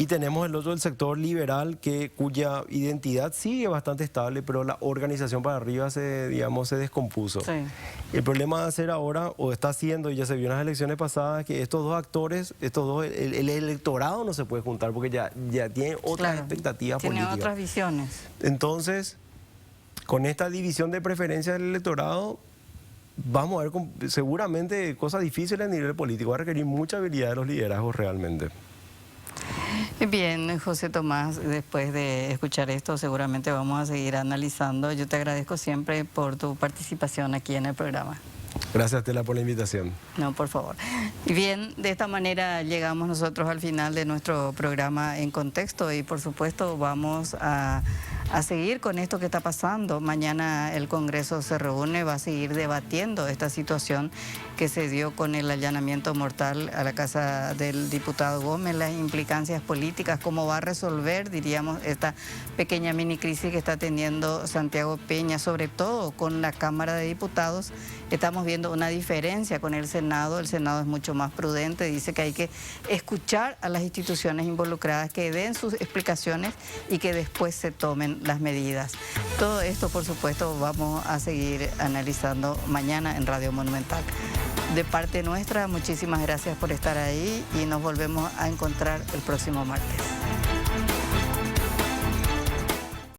Y tenemos el otro del sector liberal, cuya identidad sigue bastante estable, pero la organización para arriba se descompuso. Sí. El problema va a ser ahora, o está haciendo, y ya se vio en las elecciones pasadas, que estos dos actores, el electorado no se puede juntar porque ya tienen otras expectativas tienen políticas. otras visiones. Entonces, con esta división de preferencias del electorado, vamos a ver seguramente cosas difíciles a nivel político. Va a requerir mucha habilidad de los liderazgos realmente. Bien, José Tomás, después de escuchar esto seguramente vamos a seguir analizando. Yo te agradezco siempre por tu participación aquí en el programa. Gracias, Tela, por la invitación. No, por favor. Y bien, de esta manera llegamos nosotros al final de nuestro programa En Contexto y por supuesto vamos a seguir con esto que está pasando. Mañana el Congreso se reúne, va a seguir debatiendo esta situación que se dio con el allanamiento mortal a la casa del diputado Gómez, las implicancias políticas, cómo va a resolver, diríamos, esta pequeña mini crisis que está teniendo Santiago Peña, sobre todo con la Cámara de Diputados. Estamos viendo una diferencia con el Senado es mucho más prudente, dice que hay que escuchar a las instituciones involucradas, que den sus explicaciones y que después se tomen las medidas. Todo esto, por supuesto, vamos a seguir analizando mañana en Radio Monumental. De parte nuestra, muchísimas gracias por estar ahí y nos volvemos a encontrar el próximo martes.